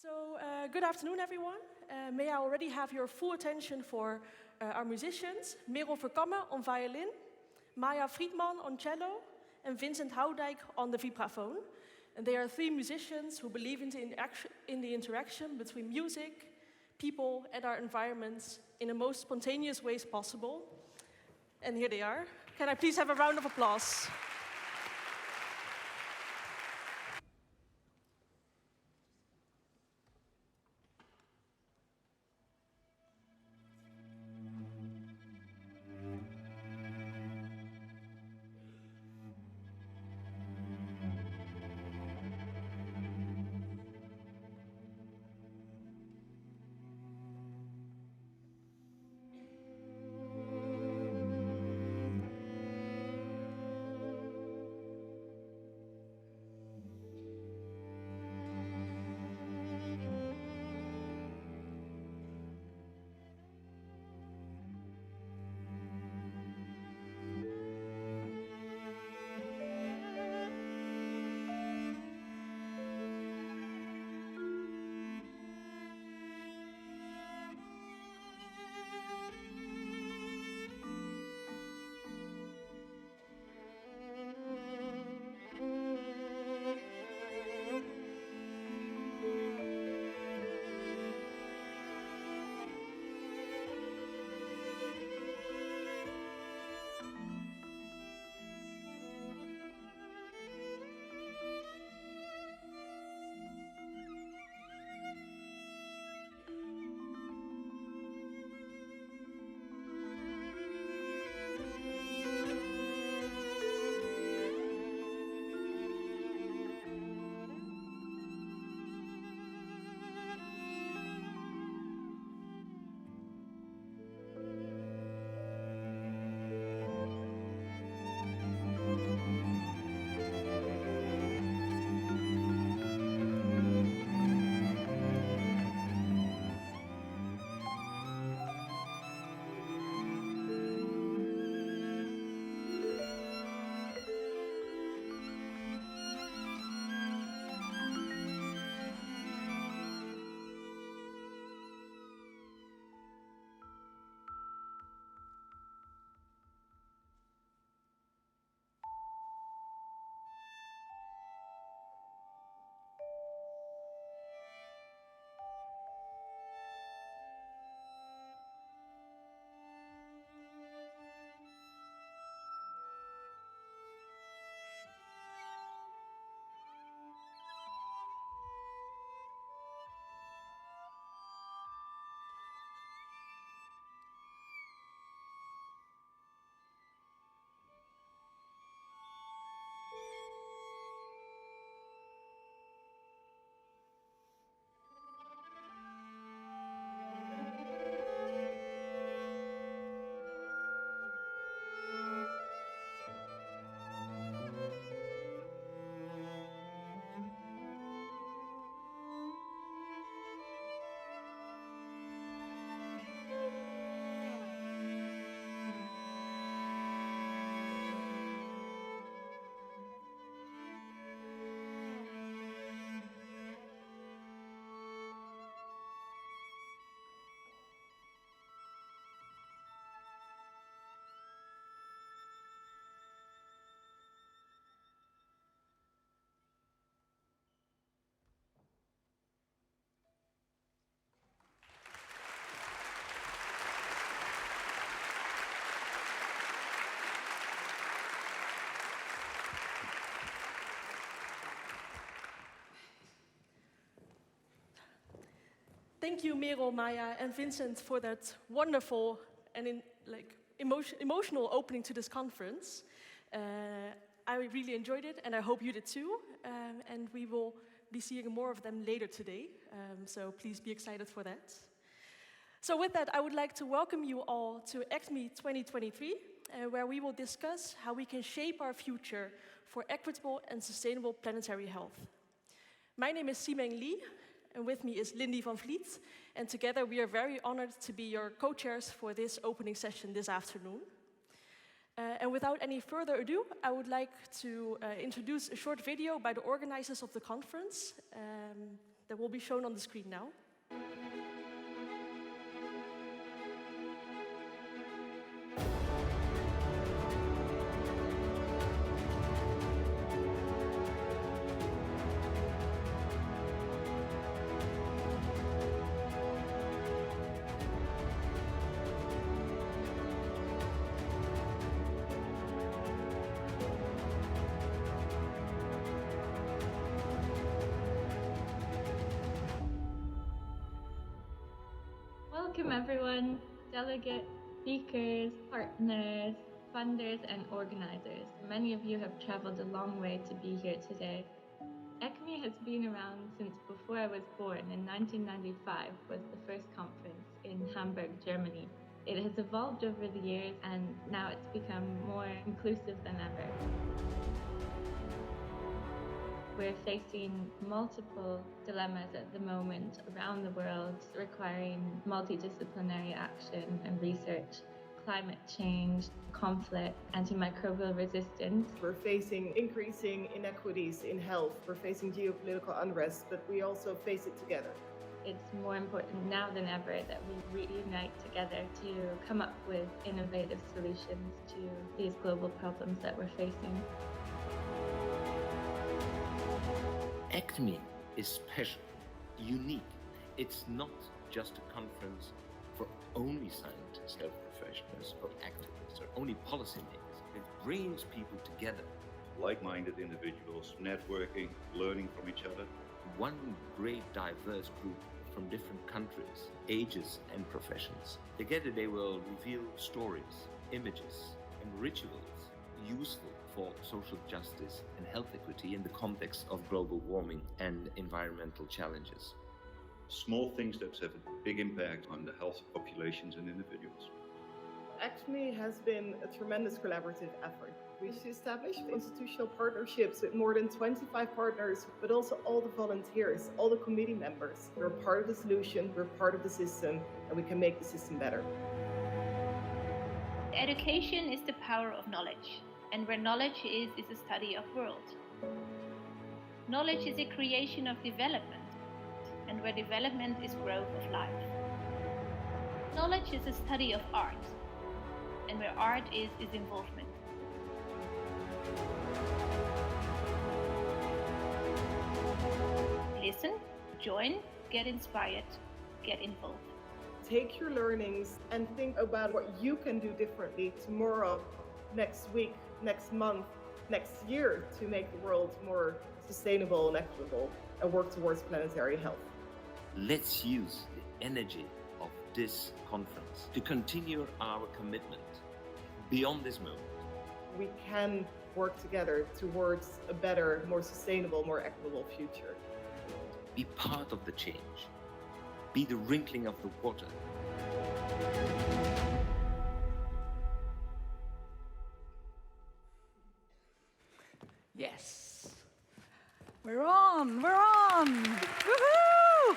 So, good afternoon, everyone. May I already have your full attention for our musicians, Merel Vercammen on violin, Fridman on cello, and Vincent Houdijk on the vibraphone. And they are three musicians who believe in the interaction between music, people, and our environments in the most spontaneous ways possible. And here they are. Can I please have a round of applause? Thank you, Merel, Maya, and Vincent for that wonderful and emotional opening to this conference. I really enjoyed it, and I hope you did too. And we will be seeing more of them later today, so please be excited for that. So with that, I would like to welcome you all to ECTMIH2023, where we will discuss how we can shape our future for equitable and sustainable planetary health. My name is Simeng Lee, and with me is Lindy van Vliet, and together we are very honored to be your co-chairs for this opening session this afternoon. And without any further ado, I would like to introduce a short video by the organizers of the conference. that will be shown on the screen now. Welcome everyone, delegates, speakers, partners, funders and organizers. Many of you have traveled a long way to be here today. ECTMIH has been around since before I was born. In 1995 was the first conference in Hamburg, Germany. It has evolved over the years and now it's become more inclusive than ever. We're facing multiple dilemmas at the moment around the world, requiring multidisciplinary action and research. Climate change, conflict, antimicrobial resistance. We're facing increasing inequities in health. We're facing geopolitical unrest, but we also face it together. It's more important now than ever that we reunite together to come up with innovative solutions to these global problems that we're facing. ECTMIH is special, unique. It's not just a conference for only scientists, health professionals, or activists, or only policymakers. It brings people together. Like-minded individuals, networking, learning from each other. One great diverse group from different countries, ages, and professions. Together they will reveal stories, images, and rituals useful for social justice and health equity in the context of global warming and environmental challenges. Small things that have a big impact on the health of populations and individuals. ECTMIH has been a tremendous collaborative effort. We've established institutional partnerships with more than 25 partners, but also all the volunteers, all the committee members. We're part of the solution, we're part of the system, and we can make the system better. Education is the power of knowledge, and where knowledge is a study of world. Knowledge is a creation of development, and where development is growth of life. Knowledge is a study of art, and where art is involvement. Listen, join, get inspired, get involved. Take your learnings and think about what you can do differently tomorrow, next week, next month, next year to make the world more sustainable and equitable and work towards planetary health. Let's use the energy of this conference to continue our commitment beyond this moment. We can work together towards a better, more sustainable, more equitable future. Be part of the change. Be the wrinkling of the water. Yes. We're on. Woohoo!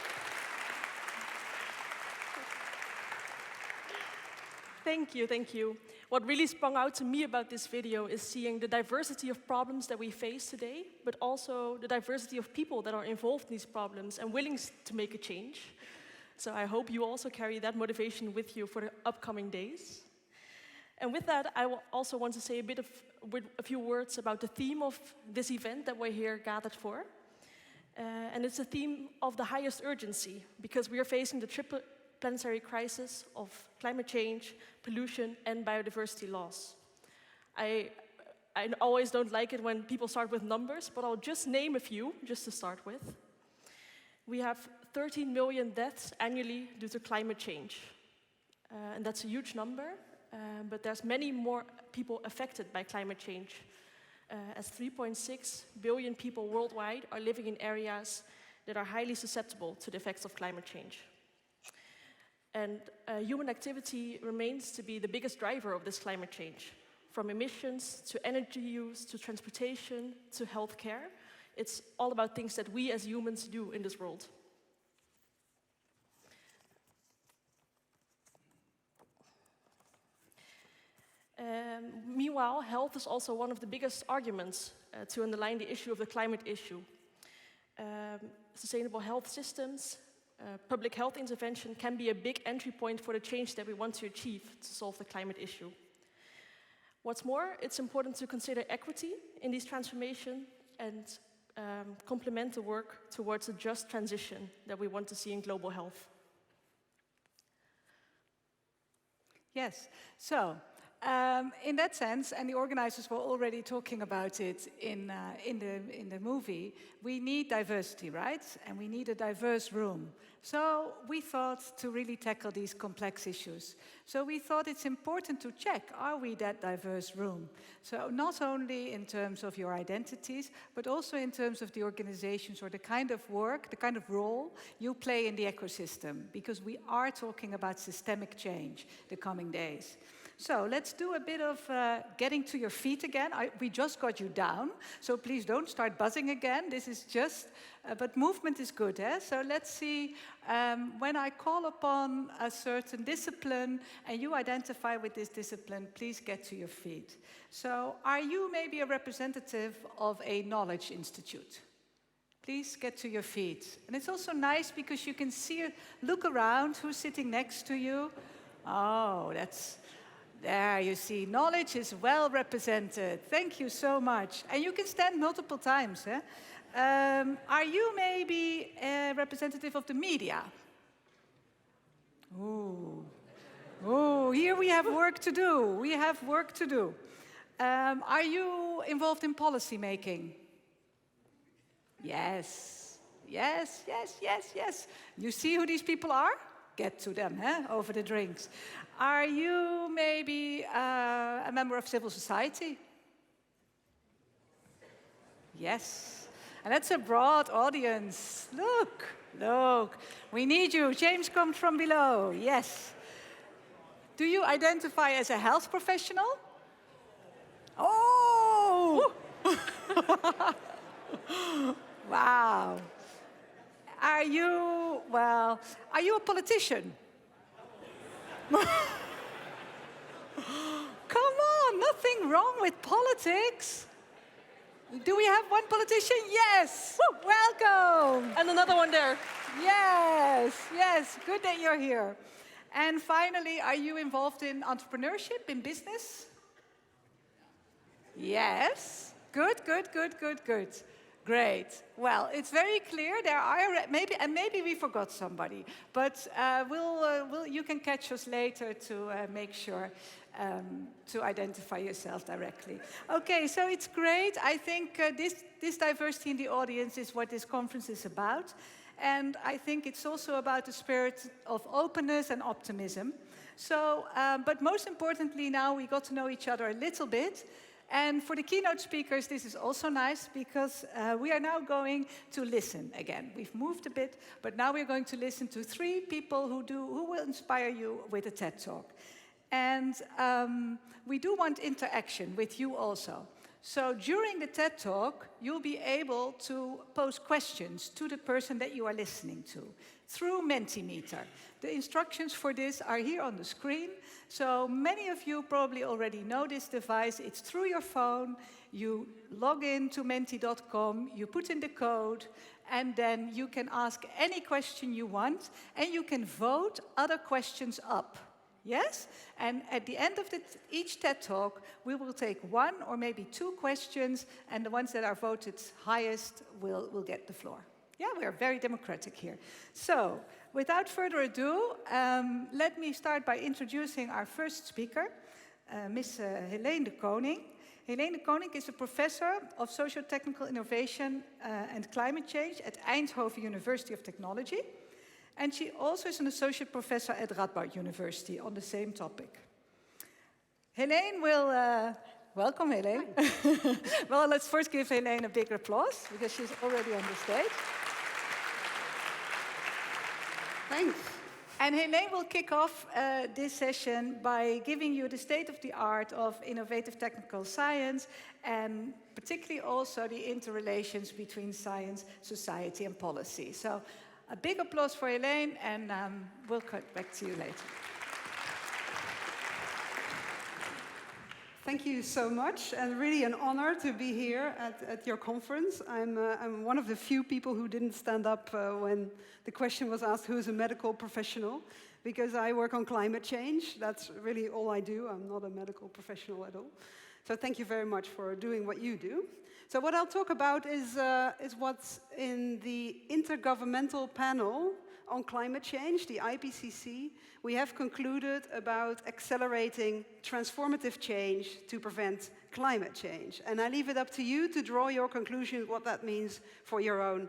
Thank you. What really sprung out to me about this video is seeing the diversity of problems that we face today, but also the diversity of people that are involved in these problems and willing to make a change. So I hope you also carry that motivation with you for the upcoming days. And with that, I will also want to say a few words about the theme of this event that we're here gathered for. And it's a theme of the highest urgency, because we are facing the triple planetary crisis of climate change, pollution, and biodiversity loss. I always don't like it when people start with numbers, but I'll just name a few, just to start with. We have 13 million deaths annually due to climate change. And that's a huge number, but there's many more people affected by climate change, as 3.6 billion people worldwide are living in areas that are highly susceptible to the effects of climate change. And human activity remains to be the biggest driver of this climate change. From emissions to energy use to transportation to healthcare, it's all about things that we as humans do in this world. Meanwhile, health is also one of the biggest arguments to underline the issue of the climate issue. sustainable health systems, public health intervention can be a big entry point for the change that we want to achieve to solve the climate issue. What's more, it's important to consider equity in these transformations and complement the work towards a just transition that we want to see in global health. Yes, so in that sense, and the organizers were already talking about it in the movie, we need diversity, right? And we need a diverse room. So we thought to really tackle these complex issues. So we thought it's important to check, are we that diverse room? So not only in terms of your identities, but also in terms of the organizations or the kind of work, the kind of role you play in the ecosystem, because we are talking about systemic change the coming days. So let's do a bit of getting to your feet again. We just got you down, so please don't start buzzing again. This is just, but movement is good, eh? So let's see, when I call upon a certain discipline and you identify with this discipline, please get to your feet. So are you maybe a representative of a knowledge institute? Please get to your feet. And it's also nice because you can see, look around, who's sitting next to you. Oh, that's... There, you see, knowledge is well represented. Thank you so much. And you can stand multiple times. Eh? Are you maybe a representative of the media? Ooh. Ooh, here we have work to do. We have work to do. Are you involved in policy making? Yes. Yes, yes, yes, yes. You see who these people are? Get to them, over the drinks. Are you maybe a member of civil society? Yes. And that's a broad audience. Look, look. We need you. James comes from below. Yes. Do you identify as a health professional? Oh! Wow. Are you a politician? Come on, nothing wrong with politics. Do we have one politician? Yes. Woo, welcome. And another one there. Yes, yes, good that you're here. And finally, are you involved in entrepreneurship, in business? Yes. Good, good, good, good, good. Great. Well, it's very clear there are maybe we forgot somebody, but you can catch us later to make sure to identify yourself directly. Okay, so it's great. I think this diversity in the audience is what this conference is about, and I think it's also about the spirit of openness and optimism. So, but most importantly, now we got to know each other a little bit. And for the keynote speakers, this is also nice because we are now going to listen again. We've moved a bit, but now we're going to listen to 3 people who will inspire you with a TED Talk. And we do want interaction with you also. So during the TED Talk, you'll be able to pose questions to the person that you are listening to through Mentimeter. The instructions for this are here on the screen. So many of you probably already know this device. It's through your phone. You log in to menti.com, you put in the code, and then you can ask any question you want, and you can vote other questions up. Yes? And at the end of each TED Talk, we will take 1 or maybe 2 questions, and the ones that are voted highest will get the floor. Yeah, we are very democratic here. So, without further ado, let me start by introducing our first speaker, Miss Heleen de Coninck. Heleen de Coninck is a professor of socio-technical innovation and climate change at Eindhoven University of Technology. And she also is an associate professor at Radboud University on the same topic. Heleen will... welcome, Heleen. Well, let's first give Heleen a big applause, because she's already on the stage. Thanks. And Heleen will kick off this session by giving you the state of the art of innovative technical science, and particularly also the interrelations between science, society, and policy. So a big applause for Heleen, and we'll cut back to you later. Thank you so much, and really an honor to be here at your conference. I'm one of the few people who didn't stand up when the question was asked who is a medical professional, because I work on climate change. That's really all I do. I'm not a medical professional at all. So thank you very much for doing what you do. So what I'll talk about is what's in the Intergovernmental Panel on Climate Change, the IPCC. We have concluded about accelerating transformative change to prevent climate change. And I leave it up to you to draw your conclusion what that means for your own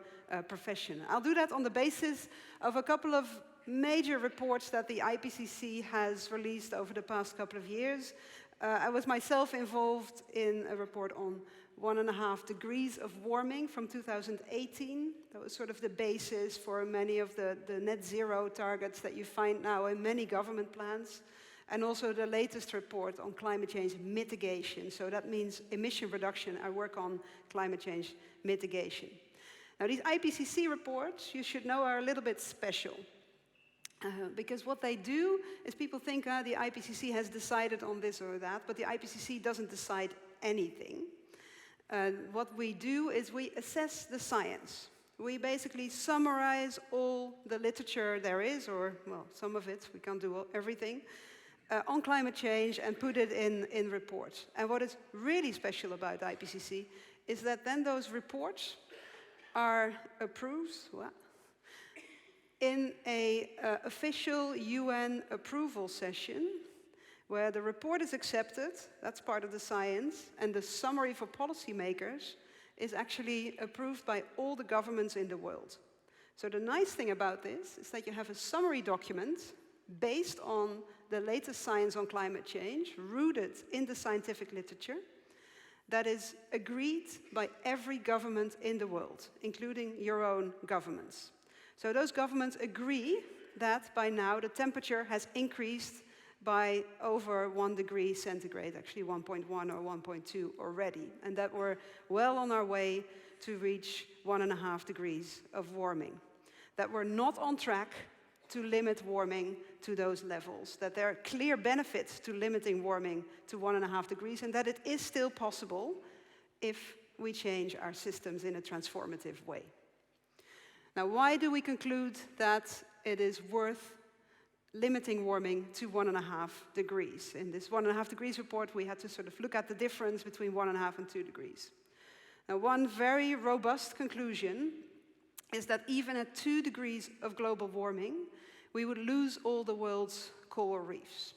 profession. I'll do that on the basis of a couple of major reports that the IPCC has released over the past couple of years. I was myself involved in a report on 1.5 degrees of warming from 2018. That was sort of the basis for many of the net zero targets that you find now in many government plans. And also the latest report on climate change mitigation. So that means emission reduction. I work on climate change mitigation. Now these IPCC reports, you should know, are a little bit special. Because what they do is people think the IPCC has decided on this or that, but the IPCC doesn't decide anything. What we do is we assess the science. We basically summarize all the literature there is, or, well, some of it, we can't do everything, on climate change and put it in reports. And what is really special about the IPCC is that then those reports are approved in an official UN approval session where the report is accepted, that's part of the science, and the summary for policymakers is actually approved by all the governments in the world. So the nice thing about this is that you have a summary document based on the latest science on climate change, rooted in the scientific literature, that is agreed by every government in the world, including your own governments. So those governments agree that by now the temperature has increased by over 1 degree centigrade, actually 1.1 or 1.2 already, and that we're well on our way to reach 1.5 degrees of warming. That we're not on track to limit warming to those levels, that there are clear benefits to limiting warming to 1.5 degrees, and that it is still possible if we change our systems in a transformative way. Now, why do we conclude that it is worth limiting warming to 1.5 degrees? In this 1.5 degrees report, we had to sort of look at the difference between 1.5 and 2 degrees. Now, one very robust conclusion is that even at 2 degrees of global warming, we would lose all the world's coral reefs.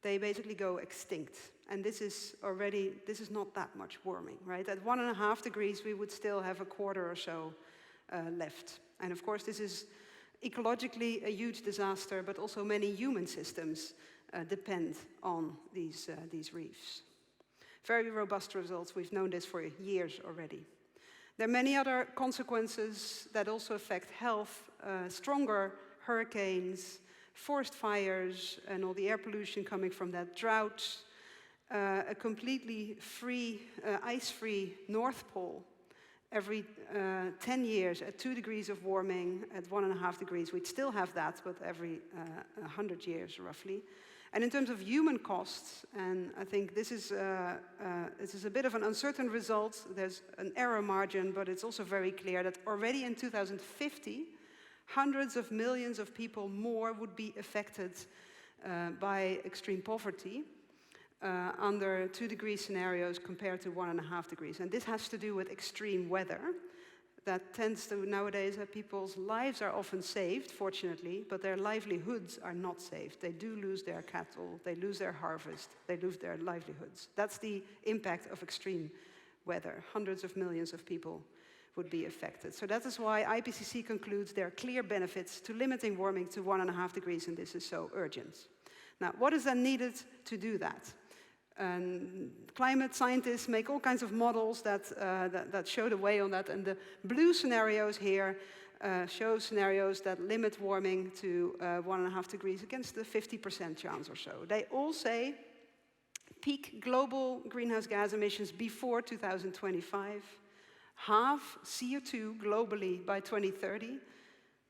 They basically go extinct. And this is not that much warming, right? At 1.5 degrees, we would still have a quarter or so left. And of course, this is ecologically a huge disaster, but also many human systems depend on these reefs. Very robust results. We've known this for years already. There are many other consequences that also affect health, stronger hurricanes, forest fires, and all the air pollution coming from that, droughts, a completely free, ice-free North Pole. Every 10 years, at 2 degrees of warming, at 1.5 degrees, we'd still have that, but every 100 years, roughly. And in terms of human costs, and I think this is a bit of an uncertain result, there's an error margin, but it's also very clear that already in 2050, hundreds of millions of people more would be affected by extreme poverty under 2 degree scenarios compared to 1.5 degrees. And this has to do with extreme weather. That tends to, nowadays, people's lives are often saved, fortunately, but their livelihoods are not saved. They do lose their cattle, they lose their harvest, they lose their livelihoods. That's the impact of extreme weather. Hundreds of millions of people would be affected. So that is why IPCC concludes there are clear benefits to limiting warming to 1.5 degrees, and this is so urgent. Now, what is then needed to do that? And climate scientists make all kinds of models that show the way on that. And the blue scenarios here show scenarios that limit warming to 1.5 degrees against the 50% chance or so. They all say peak global greenhouse gas emissions before 2025, halve CO2 globally by 2030,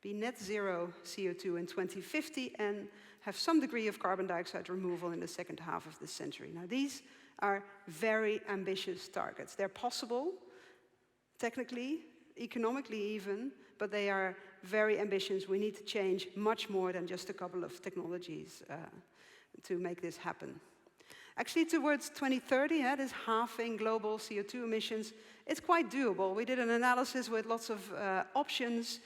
be net zero CO2 in 2050, and have some degree of carbon dioxide removal in the second half of this century. Now, these are very ambitious targets. They're possible, technically, economically even, but they are very ambitious. We need to change much more than just a couple of technologies to make this happen. Actually, towards 2030, this halving global CO2 emissions, it's quite doable. We did an analysis with lots of options,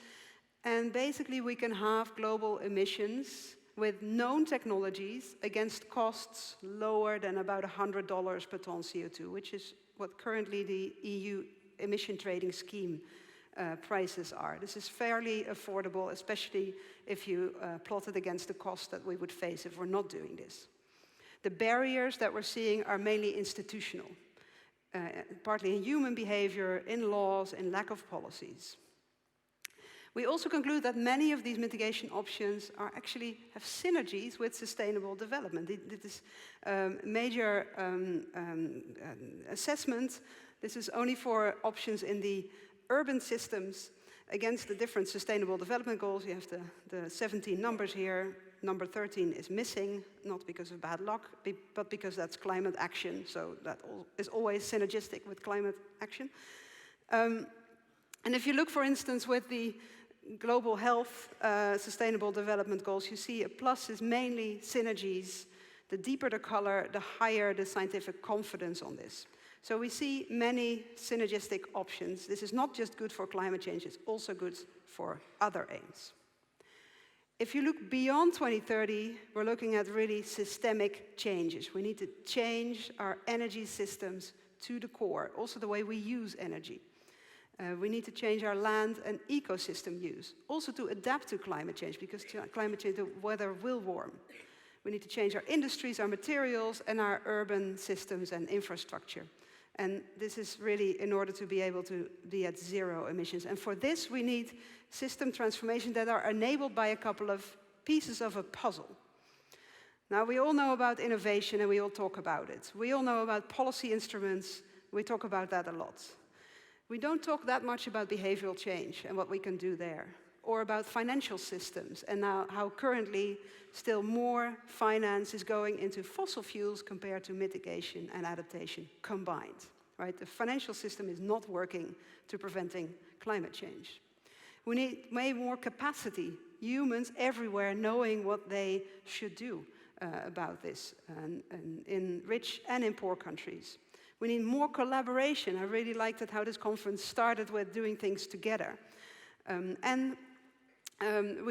and basically we can halve global emissions with known technologies against costs lower than about $100 per ton CO2, which is what currently the EU emission trading scheme prices are. This is fairly affordable, especially if you plot it against the cost that we would face if we're not doing this. The barriers that we're seeing are mainly institutional, partly in human behavior, in laws, in lack of policies. We also conclude that many of these mitigation options are actually have synergies with sustainable development. This major assessment, this is only for options in the urban systems against the different sustainable development goals. You have the 17 numbers here. Number 13 is missing, not because of bad luck, but because that's climate action, so that is always synergistic with climate action. And if you look, for instance, with the global health sustainable development goals, you see a plus is mainly synergies. The deeper the color, the higher the scientific confidence on this. So we see many synergistic options. This is not just good for climate change, it's also good for other aims. If you look beyond 2030, we're looking at really systemic changes. We need to change our energy systems to the core, also the way we use energy. We need to change our land and ecosystem use, also to adapt to climate change, because climate change, the weather will warm. We need to change our industries, our materials, and our urban systems and infrastructure. And this is really in order to be able to be at zero emissions. And for this, we need system transformation that are enabled by a couple of pieces of a puzzle. Now, we all know about innovation, and we all talk about it. We all know about policy instruments. We talk about that a lot. We don't talk that much about behavioral change and what we can do there, or about financial systems, and now how currently still more finance is going into fossil fuels compared to mitigation and adaptation combined. Right? The financial system is not working to preventing climate change. We need way more capacity, humans everywhere knowing what they should do about this, and in rich and in poor countries. We need more collaboration. I really liked it how this conference started with doing things together. We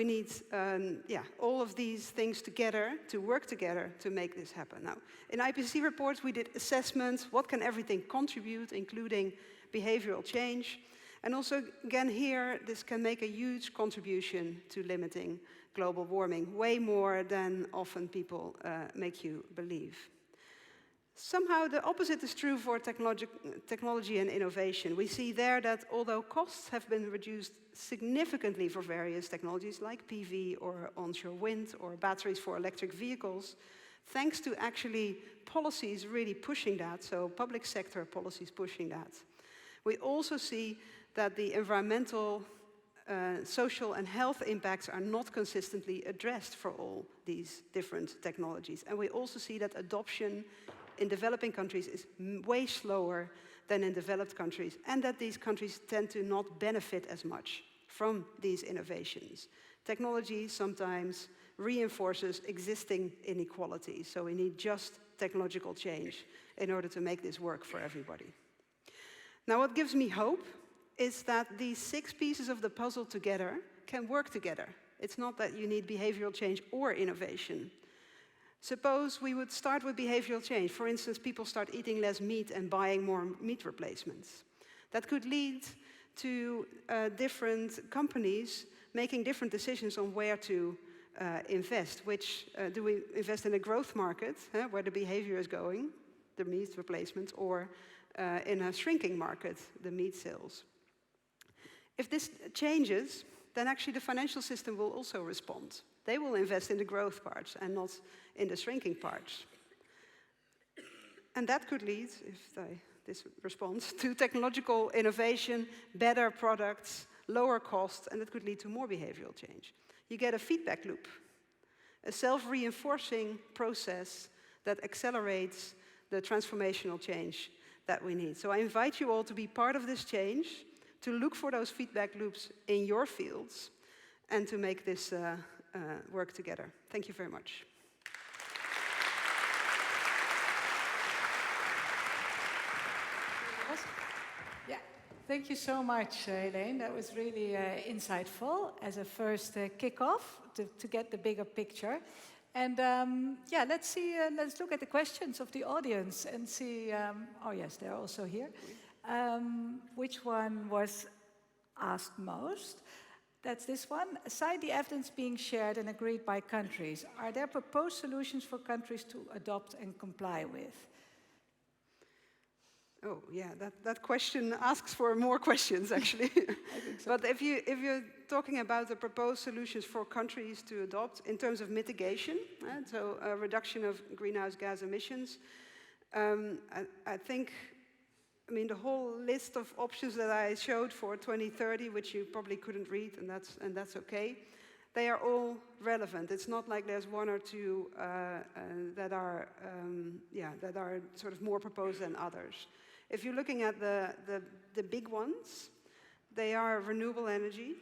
need all of these things together to work together to make this happen. Now, in IPCC reports, we did assessments. What can everything contribute, including behavioral change? And also, again, here, this can make a huge contribution to limiting global warming, way more than often people make you believe. Somehow, the opposite is true for technology and innovation. We see there that although costs have been reduced significantly for various technologies like PV or onshore wind or batteries for electric vehicles, thanks to actually policies really pushing that, so public sector policies pushing that. We also see that the environmental, social and health impacts are not consistently addressed for all these different technologies. And we also see that adoption in developing countries is way slower than in developed countries, and that these countries tend to not benefit as much from these innovations. Technology sometimes reinforces existing inequalities, so we need just technological change in order to make this work for everybody. Now, what gives me hope is that these 6 pieces of the puzzle together can work together. It's not that you need behavioral change or innovation. Suppose we would start with behavioral change. For instance, people start eating less meat and buying more meat replacements. That could lead to different companies making different decisions on where to invest. Do we invest in a growth market, where the behavior is going, the meat replacements, or in a shrinking market, the meat sales? If this changes, then actually the financial system will also respond. They will invest in the growth parts and not in the shrinking parts. And that could lead, if this responds, to technological innovation, better products, lower costs, and it could lead to more behavioral change. You get a feedback loop, a self-reinforcing process that accelerates the transformational change that we need. So I invite you all to be part of this change, to look for those feedback loops in your fields, and to make this work together. Thank you very much. Yeah, thank you so much, Heleen. That was really insightful as a first kickoff to get the bigger picture. And yeah, let's look at the questions of the audience and see, oh yes, they're also here. Which one was asked most? That's this one. Aside the evidence being shared and agreed by countries, are there proposed solutions for countries to adopt and comply with? Oh, yeah, that question asks for more questions, actually. I think so. But if you're talking about the proposed solutions for countries to adopt in terms of mitigation, so a reduction of greenhouse gas emissions, I think, I mean, the whole list of options that I showed for 2030, which you probably couldn't read, and that's okay, they are all relevant. It's not like there's one or two that are sort of more proposed than others. If you're looking at the big ones, they are renewable energy,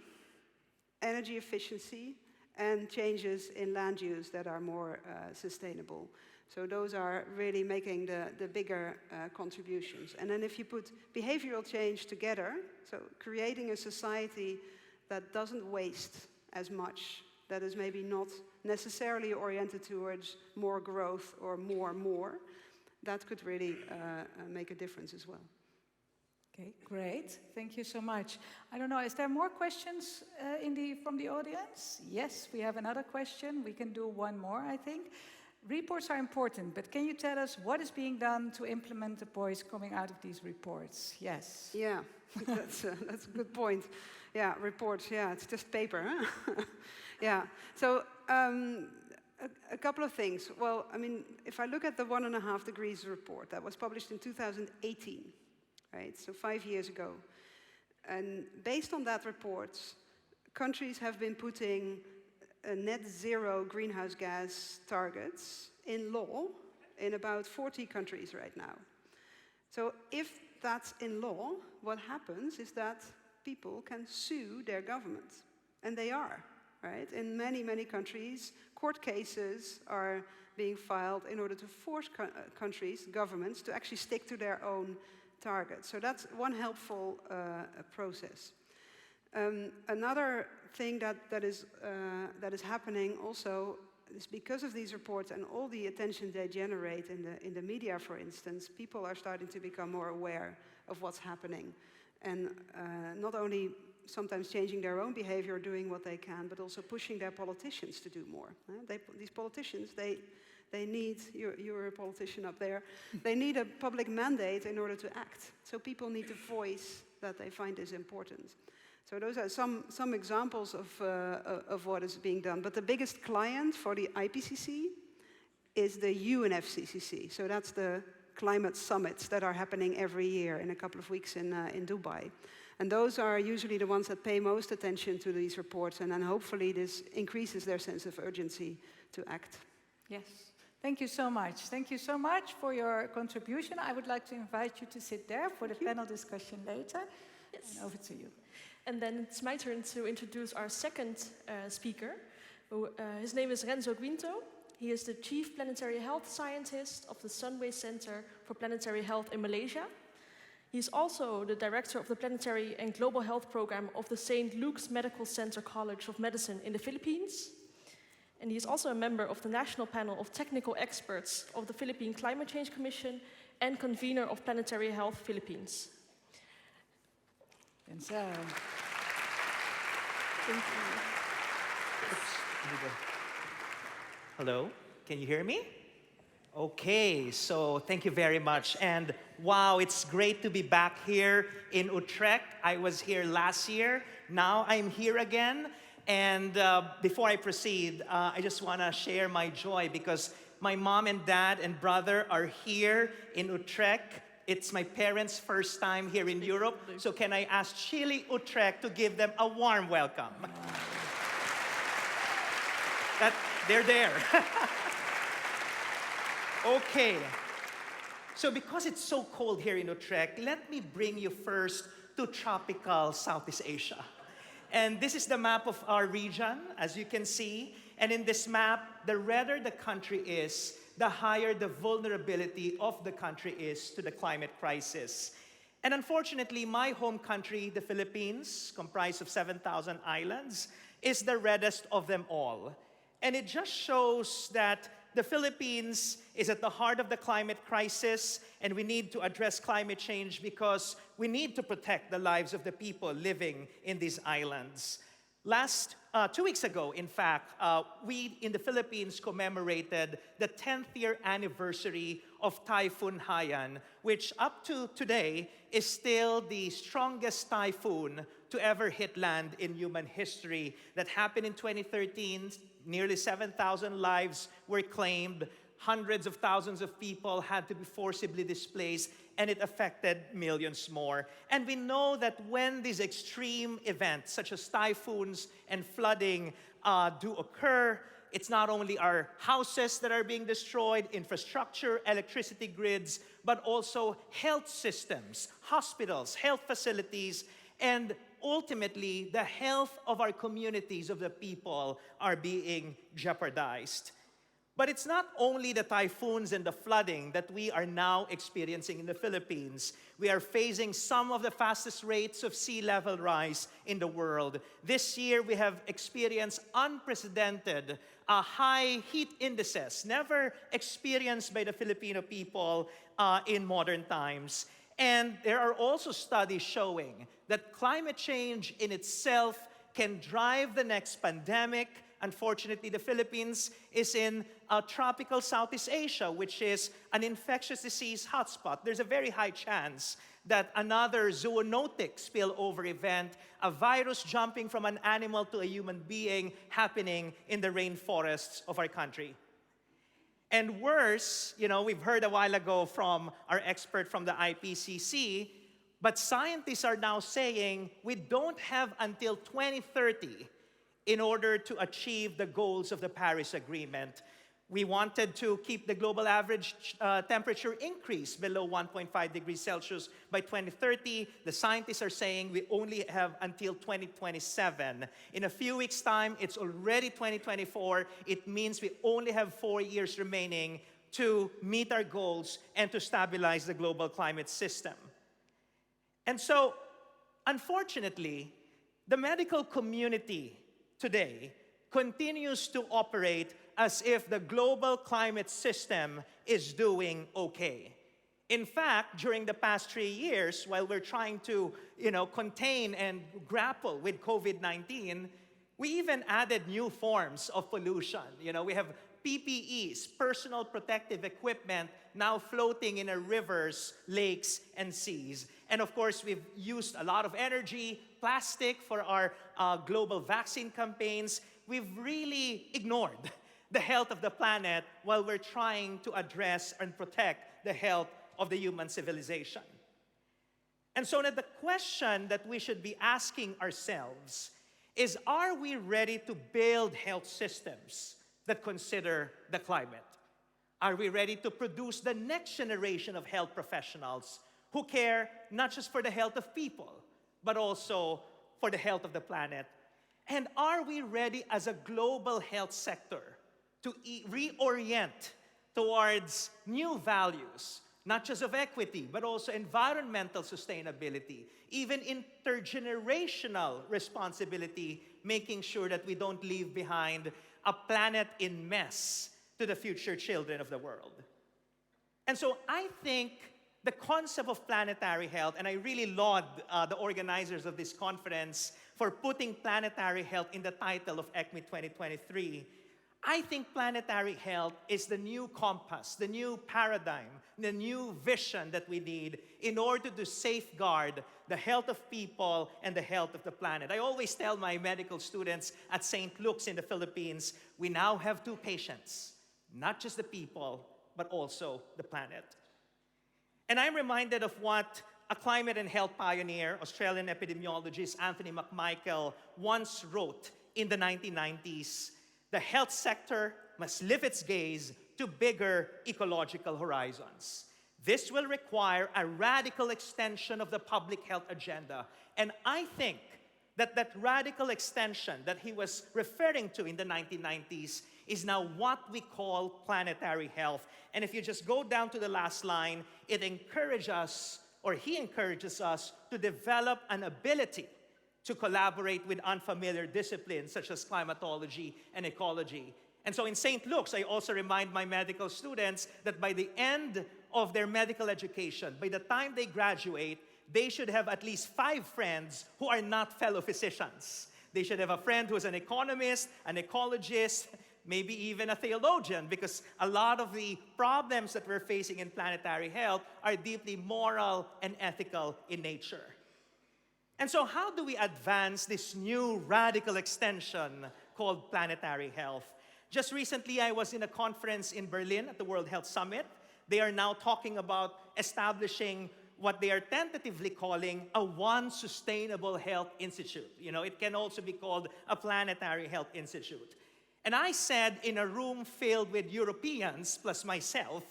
energy efficiency, and changes in land use that are more sustainable. So those are really making the bigger contributions. And then if you put behavioral change together, so creating a society that doesn't waste as much, that is maybe not necessarily oriented towards more growth or more, that could really make a difference as well. Okay, great. Thank you so much. I don't know, is there more questions from the audience? Yes, we have another question. We can do one more, I think. Reports are important, but can you tell us what is being done to implement the points coming out of these reports? Yes. Yeah, that's a good point. Yeah, reports, yeah, it's just paper, huh? Yeah, so a couple of things. Well, I mean, if I look at the 1.5 degrees report that was published in 2018, right, so 5 years ago, and based on that report, countries have been putting net zero greenhouse gas targets in law in about 40 countries right now. So if that's in law, what happens is that people can sue their government, and they are, right? In many, many countries, court cases are being filed in order to force countries, governments, to actually stick to their own targets. So that's one helpful process. Another thing that is happening also is because of these reports and all the attention they generate in the media, for instance, people are starting to become more aware of what's happening, and not only sometimes changing their own behavior, doing what they can, but also pushing their politicians to do more. These politicians, they need, you're a politician up there, they need a public mandate in order to act. So people need to voice that they find this important. So those are some examples of what is being done. But the biggest client for the IPCC is the UNFCCC. So that's the climate summits that are happening every year in a couple of weeks in Dubai. And those are usually the ones that pay most attention to these reports, and then hopefully this increases their sense of urgency to act. Yes. Thank you so much. Thank you so much for your contribution. I would like to invite you to sit there for the panel discussion later. Yes. And over to you. And then it's my turn to introduce our second speaker. His name is Renzo Guinto. He is the Chief Planetary Health Scientist of the Sunway Center for Planetary Health in Malaysia. He's also the Director of the Planetary and Global Health Program of the St. Luke's Medical Center College of Medicine in the Philippines. And he's also a member of the National Panel of Technical Experts of the Philippine Climate Change Commission and convener of Planetary Health Philippines. And so, thank you. Hello, can you hear me? Okay, so thank you very much. And wow, it's great to be back here in Utrecht. I was here last year. Now I'm here again. And before I proceed, I just want to share my joy because my mom and dad and brother are here in Utrecht. It's my parents' first time here in Europe. So can I ask Chile Utrecht to give them a warm welcome? They're there. Okay. So because it's so cold here in Utrecht, let me bring you first to tropical Southeast Asia. And this is the map of our region, as you can see. And in this map, the redder the country is, the higher the vulnerability of the country is to the climate crisis. And unfortunately, my home country, the Philippines, comprised of 7,000 islands, is the reddest of them all. And it just shows that the Philippines is at the heart of the climate crisis, and we need to address climate change because we need to protect the lives of the people living in these islands. 2 weeks ago, in fact, we in the Philippines commemorated the 10th year anniversary of Typhoon Haiyan, which up to today is still the strongest typhoon to ever hit land in human history. That happened in 2013. Nearly 7,000 lives were claimed. Hundreds of thousands of people had to be forcibly displaced, and it affected millions more. And we know that when these extreme events, such as typhoons and flooding, do occur, it's not only our houses that are being destroyed, infrastructure, electricity grids, but also health systems, hospitals, health facilities, and ultimately, the health of our communities, of the people, are being jeopardized. But it's not only the typhoons and the flooding that we are now experiencing in the Philippines. We are facing some of the fastest rates of sea level rise in the world. This year, we have experienced unprecedented high heat indices, never experienced by the Filipino people in modern times. And there are also studies showing that climate change in itself can drive the next pandemic. Unfortunately, the Philippines is in tropical Southeast Asia, which is an infectious disease hotspot. There's a very high chance that another zoonotic spillover event, a virus jumping from an animal to a human being, happening in the rainforests of our country. And worse, we've heard a while ago from our expert from the IPCC, but scientists are now saying we don't have until 2030 in order to achieve the goals of the Paris Agreement. We wanted to keep the global average temperature increase below 1.5 degrees Celsius by 2030. The scientists are saying we only have until 2027. In a few weeks' time, it's already 2024. It means we only have 4 years remaining to meet our goals and to stabilize the global climate system. And so, unfortunately, the medical community today continues to operate as if the global climate system is doing okay. In fact, during the past 3 years, while we're trying to, contain and grapple with COVID-19, we even added new forms of pollution. We have PPEs, personal protective equipment, now floating in our rivers, lakes, and seas. And of course, we've used a lot of energy, plastic for our global vaccine campaigns. We've really ignored the health of the planet while we're trying to address and protect the health of the human civilization. And so now the question that we should be asking ourselves is, are we ready to build health systems that consider the climate? Are we ready to produce the next generation of health professionals who care not just for the health of people, but also for the health of the planet? And are we ready as a global health sector to reorient towards new values, not just of equity, but also environmental sustainability, even intergenerational responsibility, making sure that we don't leave behind a planet in mess to the future children of the world? And so I think the concept of planetary health, and I really laud the organizers of this conference for putting planetary health in the title of ECTMIH 2023. I think planetary health is the new compass, the new paradigm, the new vision that we need in order to safeguard the health of people and the health of the planet. I always tell my medical students at St. Luke's in the Philippines, we now have two patients, not just the people, but also the planet. And I'm reminded of what a climate and health pioneer, Australian epidemiologist Anthony McMichael, once wrote in the 1990s. The health sector must lift its gaze to bigger ecological horizons. This will require a radical extension of the public health agenda. And I think that that radical extension that he was referring to in the 1990s is now what we call planetary health. And if you just go down to the last line, it encourages us, or he encourages us, to develop an ability to collaborate with unfamiliar disciplines such as climatology and ecology. And so in St. Luke's, I also remind my medical students that by the end of their medical education, by the time they graduate, they should have at least 5 friends who are not fellow physicians. They should have a friend who is an economist, an ecologist, maybe even a theologian, because a lot of the problems that we're facing in planetary health are deeply moral and ethical in nature. And so how do we advance this new radical extension called planetary health? Just recently, I was in a conference in Berlin at the World Health Summit. They are now talking about establishing what they are tentatively calling a One Sustainable Health Institute. You know, it can also be called a Planetary Health Institute. And I said in a room filled with Europeans, plus myself,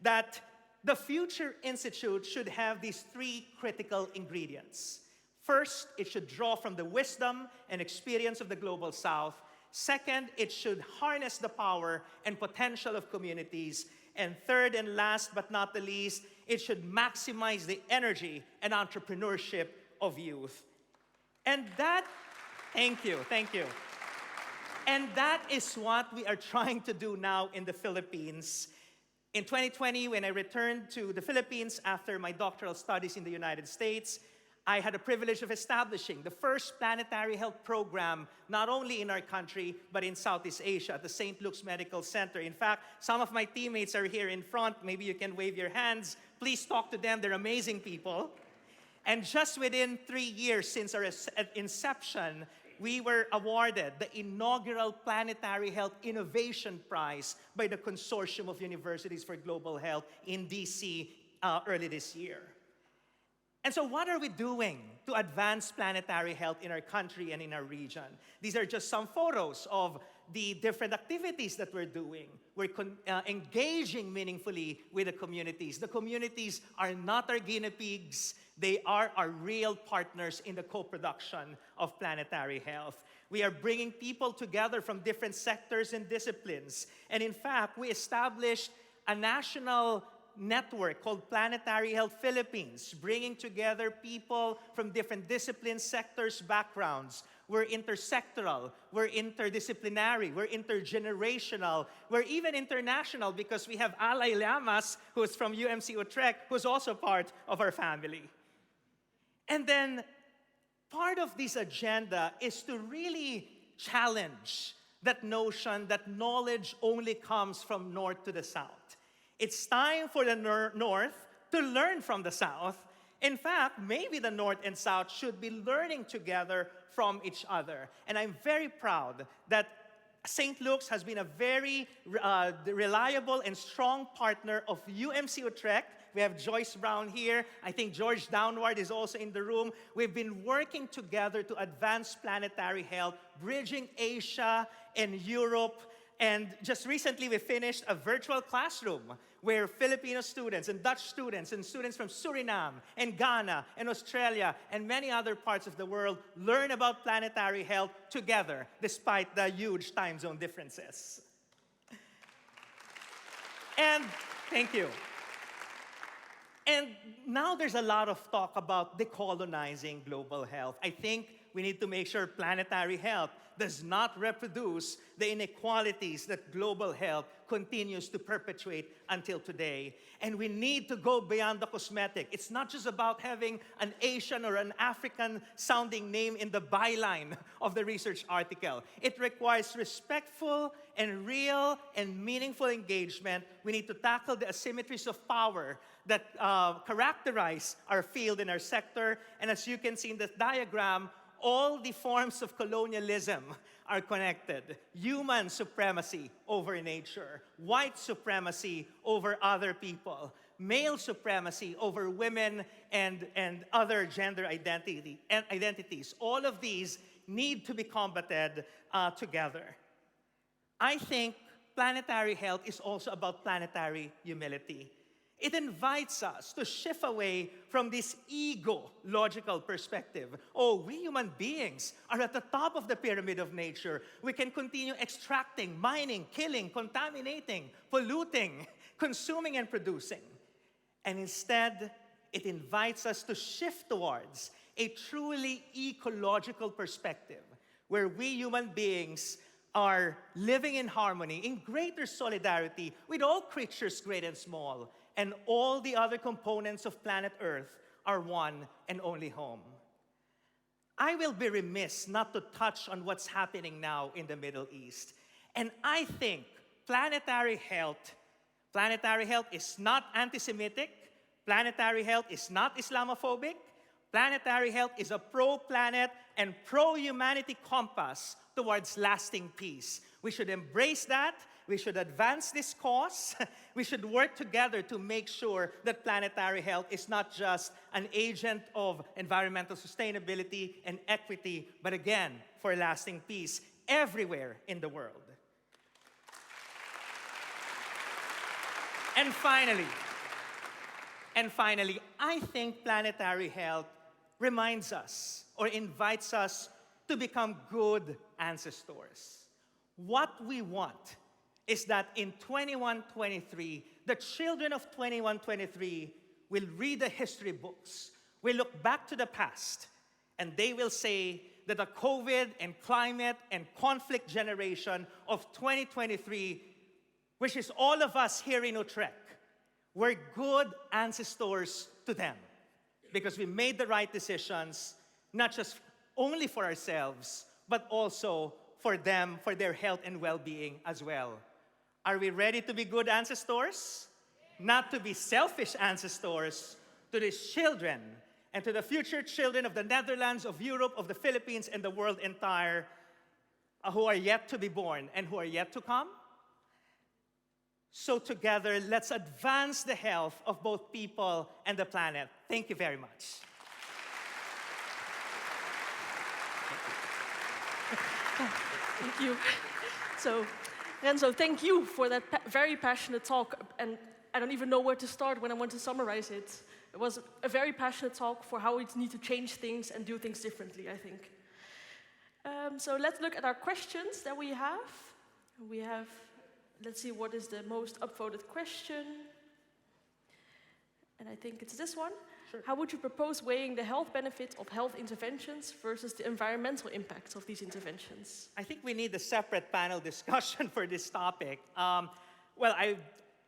that the future institute should have these 3 critical ingredients. First, it should draw from the wisdom and experience of the Global South. Second, it should harness the power and potential of communities. And third and last but not the least, it should maximize the energy and entrepreneurship of youth. And that, thank you. And that is what we are trying to do now in the Philippines. In 2020, when I returned to the Philippines after my doctoral studies in the United States, I had the privilege of establishing the first planetary health program, not only in our country, but in Southeast Asia at the St. Luke's Medical Center. In fact, some of my teammates are here in front. Maybe you can wave your hands. Please talk to them. They're amazing people. And just within 3 years since our inception, we were awarded the inaugural Planetary Health Innovation Prize by the Consortium of Universities for Global Health in DC early this year. And so what are we doing to advance planetary health in our country and in our region? These are just some photos of the different activities that we're doing. We're engaging meaningfully with the communities. The communities are not our guinea pigs. They are our real partners in the co-production of planetary health. We are bringing people together from different sectors and disciplines. And in fact, we established a national network called Planetary Health Philippines, bringing together people from different disciplines, sectors, backgrounds. We're intersectoral, we're interdisciplinary, we're intergenerational, we're even international because we have Alay Llamas, who is from UMC Utrecht, who's also part of our family. And then part of this agenda is to really challenge that notion that knowledge only comes from north to the south. It's time for the North to learn from the South. In fact, maybe the North and South should be learning together from each other. And I'm very proud that St. Luke's has been a very reliable and strong partner of UMC Utrecht. We have Joyce Brown here. I think George Downward is also in the room. We've been working together to advance planetary health, bridging Asia and Europe. And just recently, we finished a virtual classroom where Filipino students and Dutch students and students from Suriname and Ghana and Australia and many other parts of the world learn about planetary health together, despite the huge time zone differences. And thank you. And now there's a lot of talk about decolonizing global health. I think we need to make sure planetary health does not reproduce the inequalities that global health continues to perpetuate until today. And we need to go beyond the cosmetic. It's not just about having an Asian or an African-sounding name in the byline of the research article. It requires respectful and real and meaningful engagement. We need to tackle the asymmetries of power that characterize our field and our sector. And as you can see in the diagram, all the forms of colonialism are connected. Human supremacy over nature, white supremacy over other people, male supremacy over women and other gender identities. All of these need to be combated together. I think planetary health is also about planetary humility. It invites us to shift away from this ego-logical perspective. Oh, we human beings are at the top of the pyramid of nature. We can continue extracting, mining, killing, contaminating, polluting, consuming, and producing. And instead, it invites us to shift towards a truly ecological perspective where we human beings are living in harmony, in greater solidarity with all creatures great and small, and all the other components of planet Earth are one and only home. I will be remiss not to touch on what's happening now in the Middle East. And I think planetary health is not anti-Semitic, planetary health is not Islamophobic, planetary health is a pro-planet and pro-humanity compass towards lasting peace. We should embrace that. We should advance this cause. We should work together to make sure that planetary health is not just an agent of environmental sustainability and equity, but again, for lasting peace everywhere in the world. And finally, I think planetary health reminds us or invites us to become good ancestors. What we want is that in 2123, the children of 2123 will read the history books, will look back to the past, and they will say that the COVID and climate and conflict generation of 2023, which is all of us here in Utrecht, were good ancestors to them because we made the right decisions, not just only for ourselves, but also for them, for their health and well-being as well. Are we ready to be good ancestors? Not to be selfish ancestors to these children and to the future children of the Netherlands, of Europe, of the Philippines, and the world entire who are yet to be born and who are yet to come? So together, let's advance the health of both people and the planet. Thank you very much. Thank you. So, Renzo, thank you for that very passionate talk. And I don't even know where to start when I want to summarize it. It was a very passionate talk for how we need to change things and do things differently, I think. So let's look at our questions that we have. Let's see what is the most upvoted question. And I think it's this one. Sure. How would you propose weighing the health benefit of health interventions versus the environmental impacts of these interventions? I think we need a separate panel discussion for this topic. Well,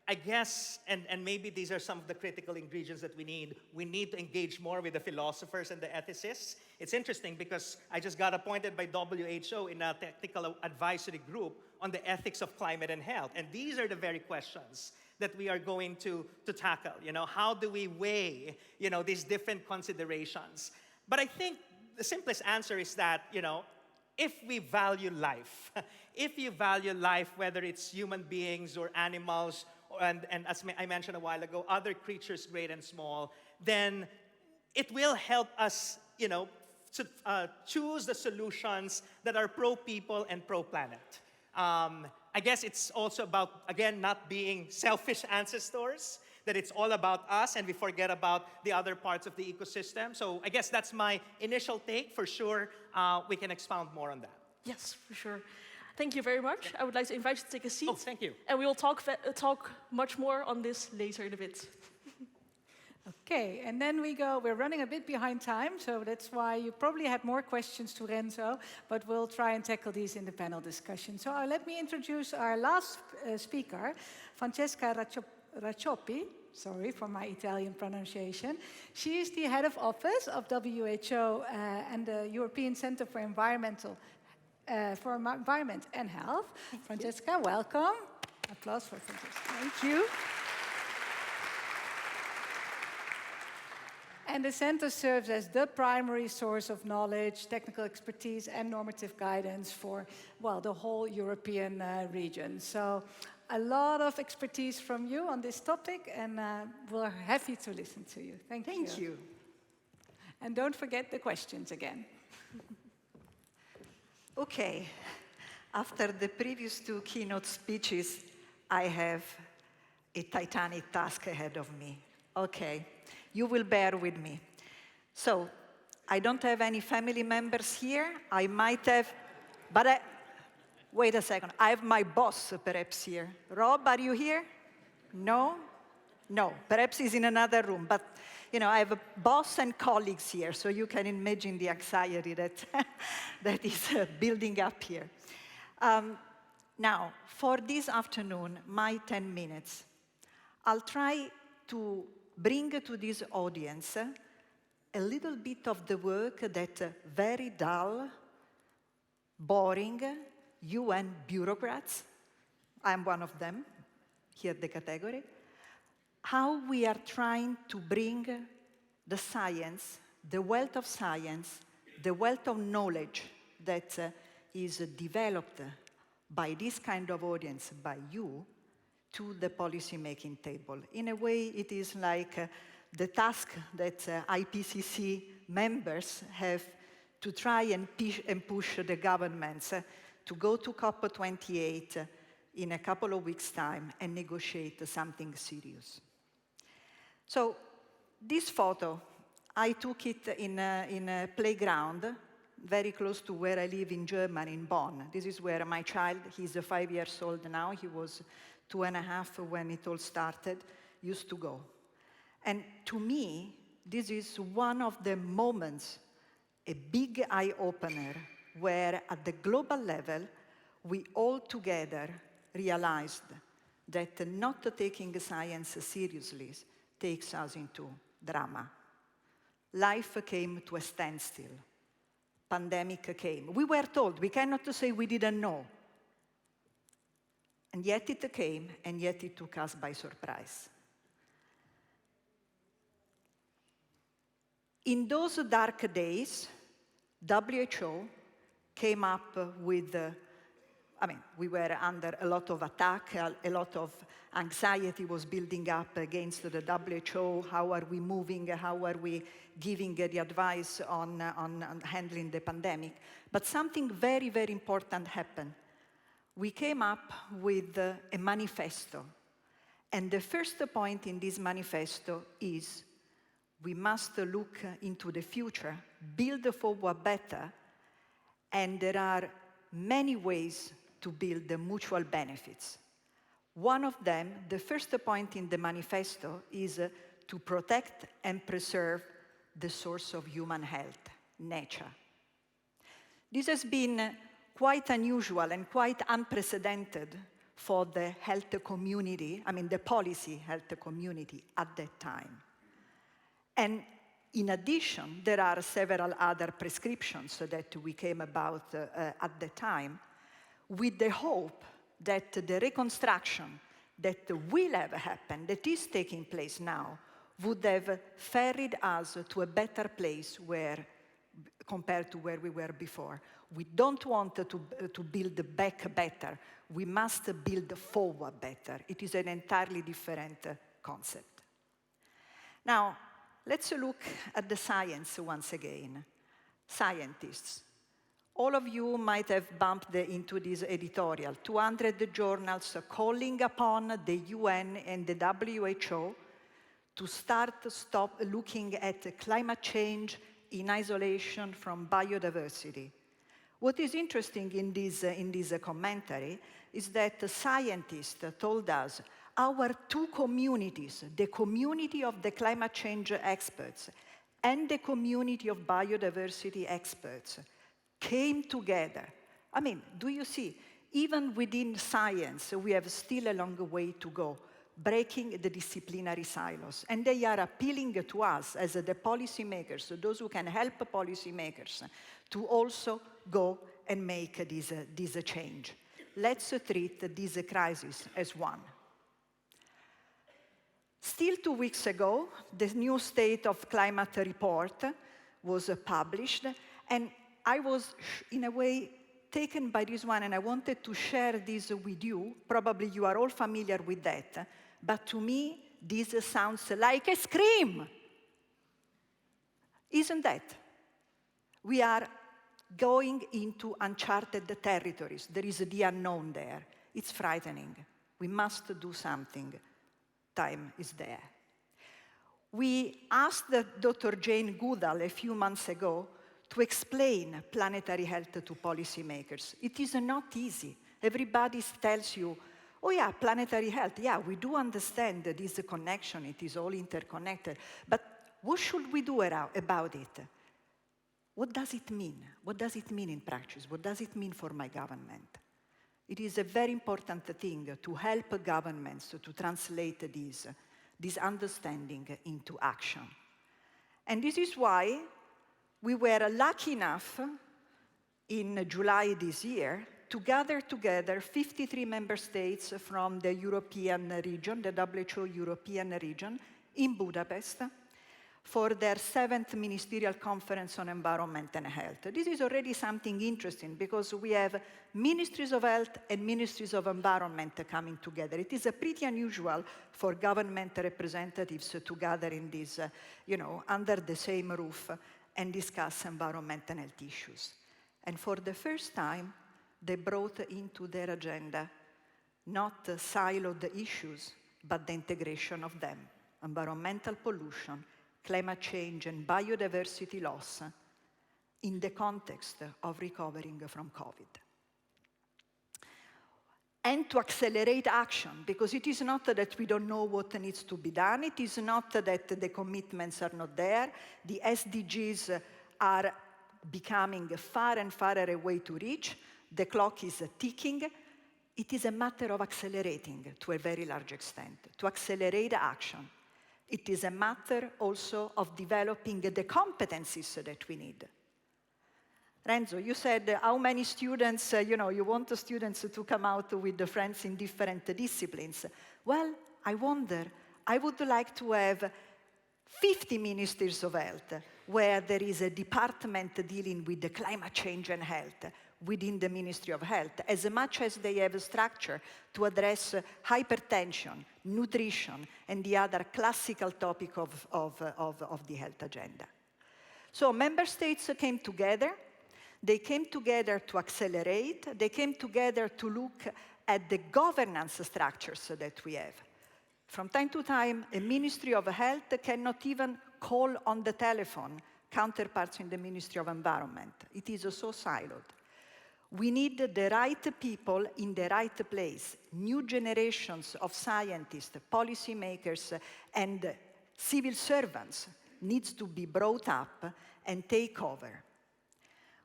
I guess, and maybe these are some of the critical ingredients that we need. We need to engage more with the philosophers and the ethicists. It's interesting because I just got appointed by WHO in a technical advisory group on the ethics of climate and health. And these are the very questions that we are going to tackle. You know, how do we weigh, these different considerations? But I think the simplest answer is that, if we value life, if you value life, whether it's human beings or animals, and as I mentioned a while ago, other creatures great and small, then it will help us, to choose the solutions that are pro-people and pro-planet. I guess it's also about, again, not being selfish ancestors, that it's all about us and we forget about the other parts of the ecosystem. So I guess that's my initial take. For sure, we can expound more on that. Yes, for sure. Thank you very much. I would like to invite you to take a seat. Oh, thank you. And we will talk much more on this later in a bit. Okay, and then we're running a bit behind time, so that's why you probably had more questions to Renzo, but we'll try and tackle these in the panel discussion. So let me introduce our last speaker, Francesca Racioppi. Sorry for my Italian pronunciation. She is the head of office of WHO and the European Center for Environment and Health. Francesca, welcome. Applause for Francesca. Thank you. And the center serves as the primary source of knowledge, technical expertise, and normative guidance for, the whole European region. So a lot of expertise from you on this topic, and we're happy to listen to you. Thank you. Thank you. And don't forget the questions again. Okay. After the previous two keynote speeches, I have a titanic task ahead of me. Okay, you will bear with me. So, I don't have any family members here. I might have, but wait a second. I have my boss perhaps here. Rob, are you here? No? No, perhaps he's in another room. But, you know, I have a boss and colleagues here, so you can imagine the anxiety that, that is building up here. Now, for this afternoon, my 10 minutes, I'll try to bring to this audience a little bit of the work that very dull, boring UN bureaucrats, I'm one of them, here the category, how we are trying to bring the science, the wealth of science, the wealth of knowledge that is developed by this kind of audience, by you, to the policy-making table. In a way, it is like the task that IPCC members have to try and push the governments to go to COP28 in a couple of weeks' time and negotiate something serious. So this photo, I took it in a playground very close to where I live in Germany, in Bonn. This is where my child, he's 5 years old now, he was 2.5 when it all started, used to go. And to me, this is one of the moments, a big eye-opener, where at the global level, we all together realized that not taking science seriously takes us into drama. Life came to a standstill. Pandemic came. We were told, we cannot say we didn't know. And yet it came, and yet it took us by surprise. In those dark days, WHO came up with, we were under a lot of attack, a lot of anxiety was building up against the WHO. How are we moving? How are we giving the advice on handling the pandemic? But something very, very important happened. We came up with a manifesto. And the first point in this manifesto is we must look into the future, build forward better, and there are many ways to build the mutual benefits. One of them, the first point in the manifesto, is to protect and preserve the source of human health, nature. This has been quite unusual and quite unprecedented for the health community, the policy health community at that time. And in addition, there are several other prescriptions that we came about at the time with the hope that the reconstruction that will have happened, that is taking place now, would have ferried us to a better place compared to where we were before. We don't want to build back better. We must build forward better. It is an entirely different concept. Now, let's look at the science once again. Scientists. All of you might have bumped into this editorial. 200 journals calling upon the UN and the WHO to stop looking at climate change in isolation from biodiversity. What is interesting in this commentary is that the scientists told us our two communities, the community of the climate change experts and the community of biodiversity experts, came together. Do you see? Even within science, we have still a long way to go, breaking the disciplinary silos. And they are appealing to us as the policymakers, those who can help policymakers, to also go and make this change. Let's treat this crisis as one. Still 2 weeks ago, the new State of Climate report was published, and I was, in a way, taken by this one, and I wanted to share this with you. Probably you are all familiar with that, but to me, this sounds like a scream. Isn't that? We are going into uncharted territories. There is the unknown there. It's frightening. We must do something time is there. We asked Dr. Jane Goodall a few months ago to explain planetary health to policymakers. It is not easy. Everybody tells you, oh yeah, planetary health, yeah, we do understand that this connection, it is all interconnected, but what should we do about it? What does it mean? What does it mean in practice? What does it mean for my government? It is a very important thing to help governments to translate this understanding into action. And this is why we were lucky enough in July this year to gather together 53 member states from the European region, the WHO European region, in Budapest for their 7th Ministerial Conference on Environment and Health. This is already something interesting because we have ministries of health and ministries of environment coming together. It is pretty unusual for government representatives to gather in this, under the same roof and discuss environment and health issues. And for the first time, they brought into their agenda not siloed issues, but the integration of them: environmental pollution, climate change, and biodiversity loss in the context of recovering from COVID. And to accelerate action, because it is not that we don't know what needs to be done, it is not that the commitments are not there, the SDGs are becoming far and farther away to reach, the clock is ticking. It is a matter of accelerating to a very large extent, to accelerate action. It is a matter also of developing the competencies that we need. Renzo, you said how many students, you want the students to come out with the friends in different disciplines. Well, I wonder, I would like to have 50 ministries of health where there is a department dealing with the climate change and health within the Ministry of Health, as much as they have a structure to address hypertension, nutrition, and the other classical topic of the health agenda. So member states came together. They came together to accelerate. They came together to look at the governance structures that we have. From time to time, a Ministry of Health cannot even call on the telephone counterparts in the Ministry of Environment. It is so siloed. We need the right people in the right place. New generations of scientists, policymakers, and civil servants needs to be brought up and take over.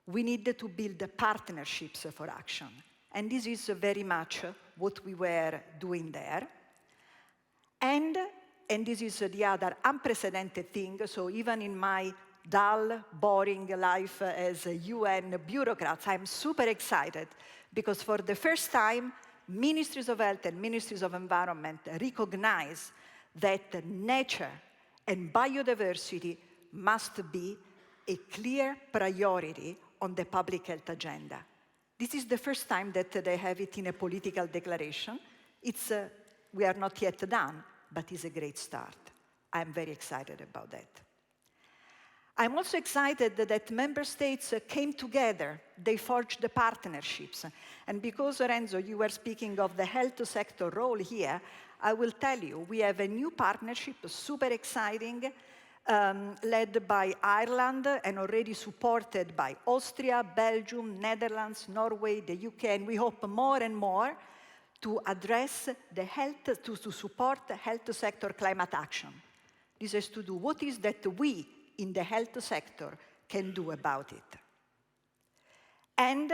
We need to build partnerships for action. And this is very much what we were doing there. And this is the other unprecedented thing, so even in my dull, boring life as a UN bureaucrat, I'm super excited because for the first time, ministries of health and ministries of environment recognize that nature and biodiversity must be a clear priority on the public health agenda. This is the first time that they have it in a political declaration. We are not yet done, but it's a great start. I'm very excited about that. I'm also excited that member states came together. They forged the partnerships. And because, Renzo, you were speaking of the health sector role here, I will tell you, we have a new partnership, super exciting, led by Ireland and already supported by Austria, Belgium, Netherlands, Norway, the UK, and we hope more and more to address the health, to support the health sector climate action. This has to do what is that we in the health sector can do about it. And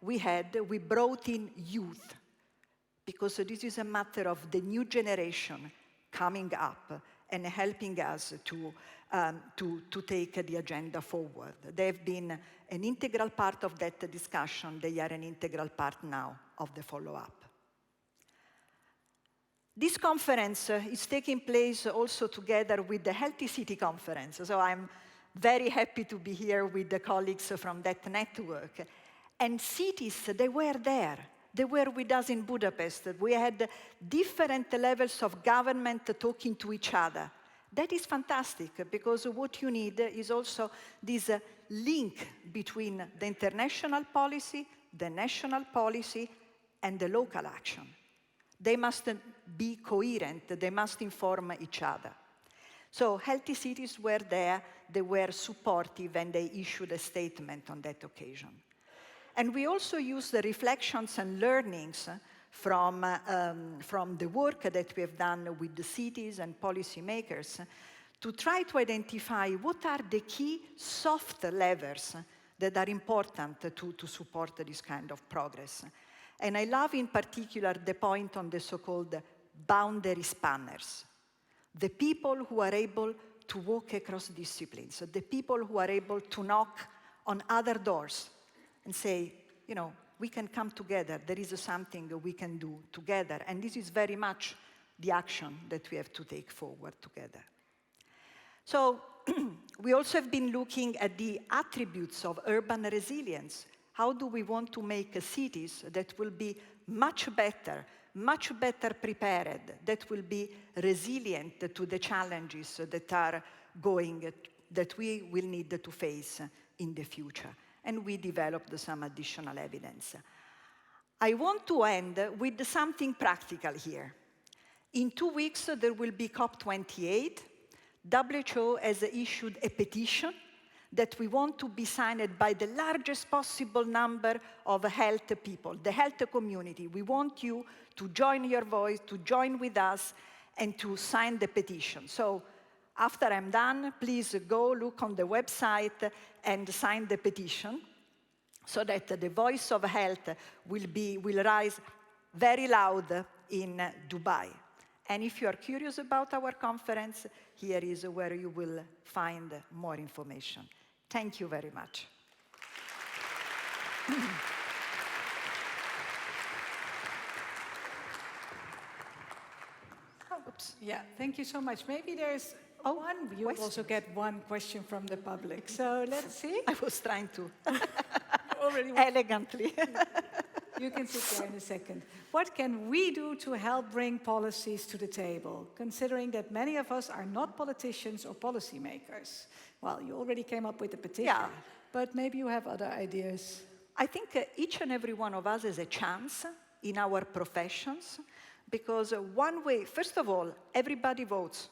we brought in youth, because this is a matter of the new generation coming up and helping us to take the agenda forward. They've been an integral part of that discussion. They are an integral part now of the follow-up. This conference is taking place also together with the Healthy City Conference. So I'm very happy to be here with the colleagues from that network. And cities, they were there. They were with us in Budapest. We had different levels of government talking to each other. That is fantastic, because what you need is also this link between the international policy, the national policy, and the local action. They must be coherent, they must inform each other. So Healthy Cities were there, they were supportive, and they issued a statement on that occasion. And we also used the reflections and learnings from the work that we have done with the cities and policymakers to try to identify what are the key soft levers that are important to support this kind of progress. And I love in particular the point on the so-called boundary spanners, the people who are able to walk across disciplines, the people who are able to knock on other doors and say, you know, we can come together, there is something we can do together. And this is very much the action that we have to take forward together. So we also have been looking at the attributes of urban resilience. How do we want to make cities that will be much better prepared, that will be resilient to the challenges that we will need to face in the future? And we developed some additional evidence. I want to end with something practical here. In 2 weeks, there will be COP28. WHO has issued a petition that we want to be signed by the largest possible number of health people, the health community. We want you to join your voice, to join with us, and to sign the petition. So after I'm done, please go look on the website and sign the petition so that the voice of health will rise very loud in Dubai. And if you are curious about our conference, here is where you will find more information. Thank you very much. Oops. Yeah, thank you so much. Maybe there's you also get one question from the public. So let's see. I was trying to. Already elegantly. You can sit there in a second. What can we do to help bring policies to the table, considering that many of us are not politicians or policymakers? Well, you already came up with a petition, but maybe you have other ideas. I think each and every one of us has a chance in our professions, because one way, first of all, everybody votes.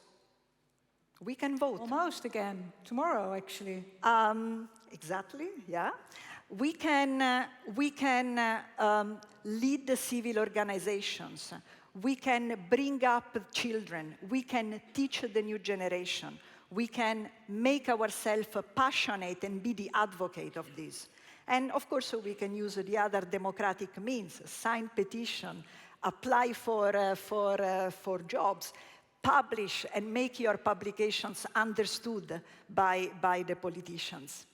We can vote. Almost again, tomorrow actually. Exactly, yeah. We can lead the civil organizations. We can bring up children. We can teach the new generation. We can make ourselves passionate and be the advocate of this. And of course, we can use the other democratic means, sign petition, apply for jobs, publish and make your publications understood by the politicians.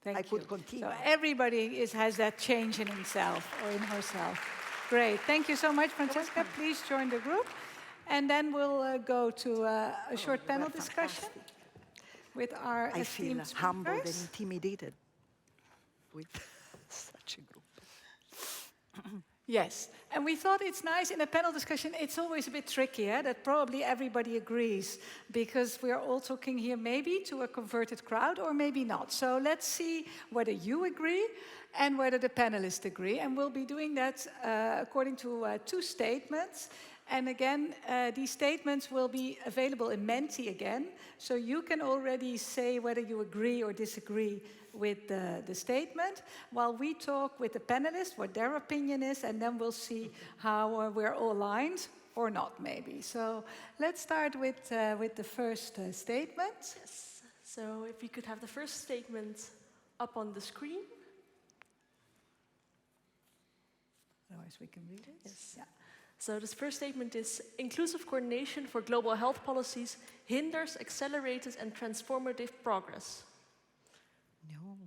I could continue. So everybody has that change in himself or in herself. Great. Thank you so much, Francesca. Please join the group. And then we'll go to a short panel discussion with our esteemed speakers. I feel humbled and intimidated with such a group. Yes, and we thought it's nice in a panel discussion, it's always a bit tricky, that probably everybody agrees, because we are all talking here maybe to a converted crowd or maybe not. So let's see whether you agree and whether the panelists agree, and we'll be doing that according to 2 statements. And again, these statements will be available in Menti again, so you can already say whether you agree or disagree with the statement, while we talk with the panelists what their opinion is, and then we'll see how we're all aligned or not, maybe. So let's start with the first statement. Yes. So if we could have the first statement up on the screen. Otherwise we can read it. Yes. Yeah. So this first statement is, inclusive coordination for global health policies hinders accelerated and transformative progress. No.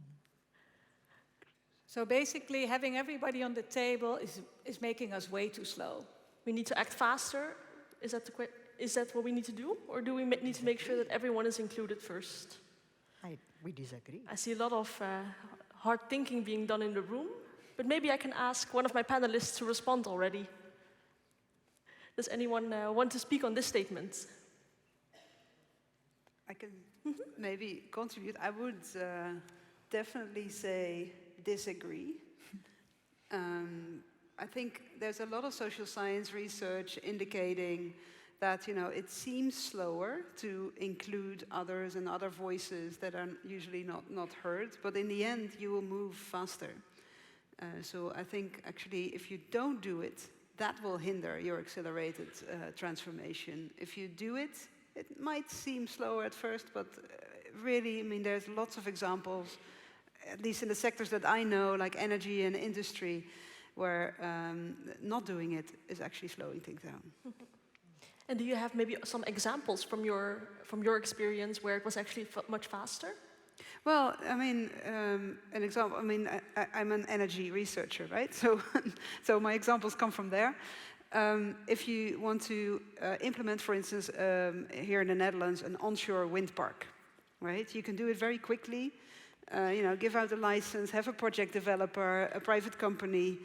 So basically, having everybody on the table is making us way too slow. We need to act faster. Is that what we need to do? Or do we need to make sure that everyone is included first? We disagree. I see a lot of hard thinking being done in the room, but maybe I can ask one of my panelists to respond already. Does anyone want to speak on this statement? I can maybe contribute. I would definitely say disagree. I think there's a lot of social science research indicating that, you know, it seems slower to include others and other voices that are usually not heard, but in the end, you will move faster. So I think actually if you don't do it, that will hinder your accelerated transformation. If you do it, it might seem slower at first, but really, I mean, there's lots of examples, at least in the sectors that I know, like energy and industry, where not doing it is actually slowing things down. And do you have maybe some examples from your experience where it was actually much faster? Well, I mean, an example, I mean, I'm an energy researcher, right? So, so my examples come from there. If you want to implement, for instance, here in the Netherlands, an onshore wind park, right? You can do it very quickly, you know, give out a license, have a project developer, a private company,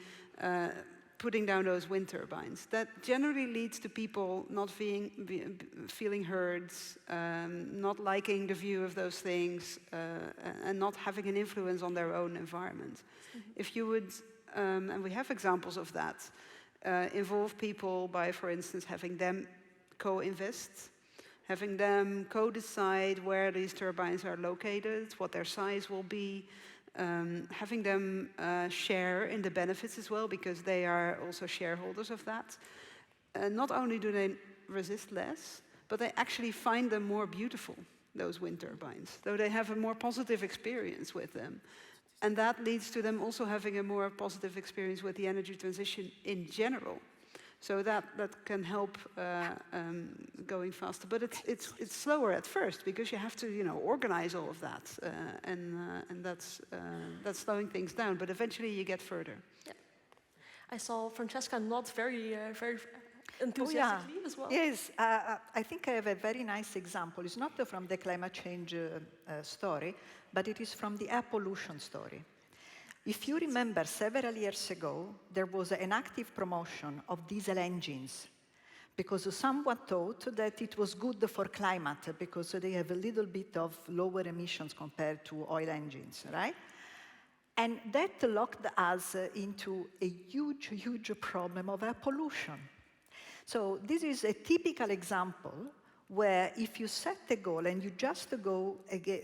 putting down those wind turbines. That generally leads to people not feeling heard, not liking the view of those things, and not having an influence on their own environment. If you would, and we have examples of that, involve people by, for instance, having them co-invest, having them co-decide where these turbines are located, what their size will be, having them share in the benefits as well, because they are also shareholders of that. Not only do they resist less, but they actually find them more beautiful, those wind turbines. So they have a more positive experience with them. And that leads to them also having a more positive experience with the energy transition in general. So that can help going faster. But it's slower at first because you have to, you know, organize all of that, and that's slowing things down. But eventually you get further. Yeah. I saw Francesca not very enthusiastically as well. Yes, I think I have a very nice example. It's not from the climate change story, but it is from the air pollution story. If you remember, several years ago, there was an active promotion of diesel engines because someone thought that it was good for climate because they have a little bit of lower emissions compared to oil engines, right? And that locked us into a huge, huge problem of air pollution. So this is a typical example where if you set a goal and you just go,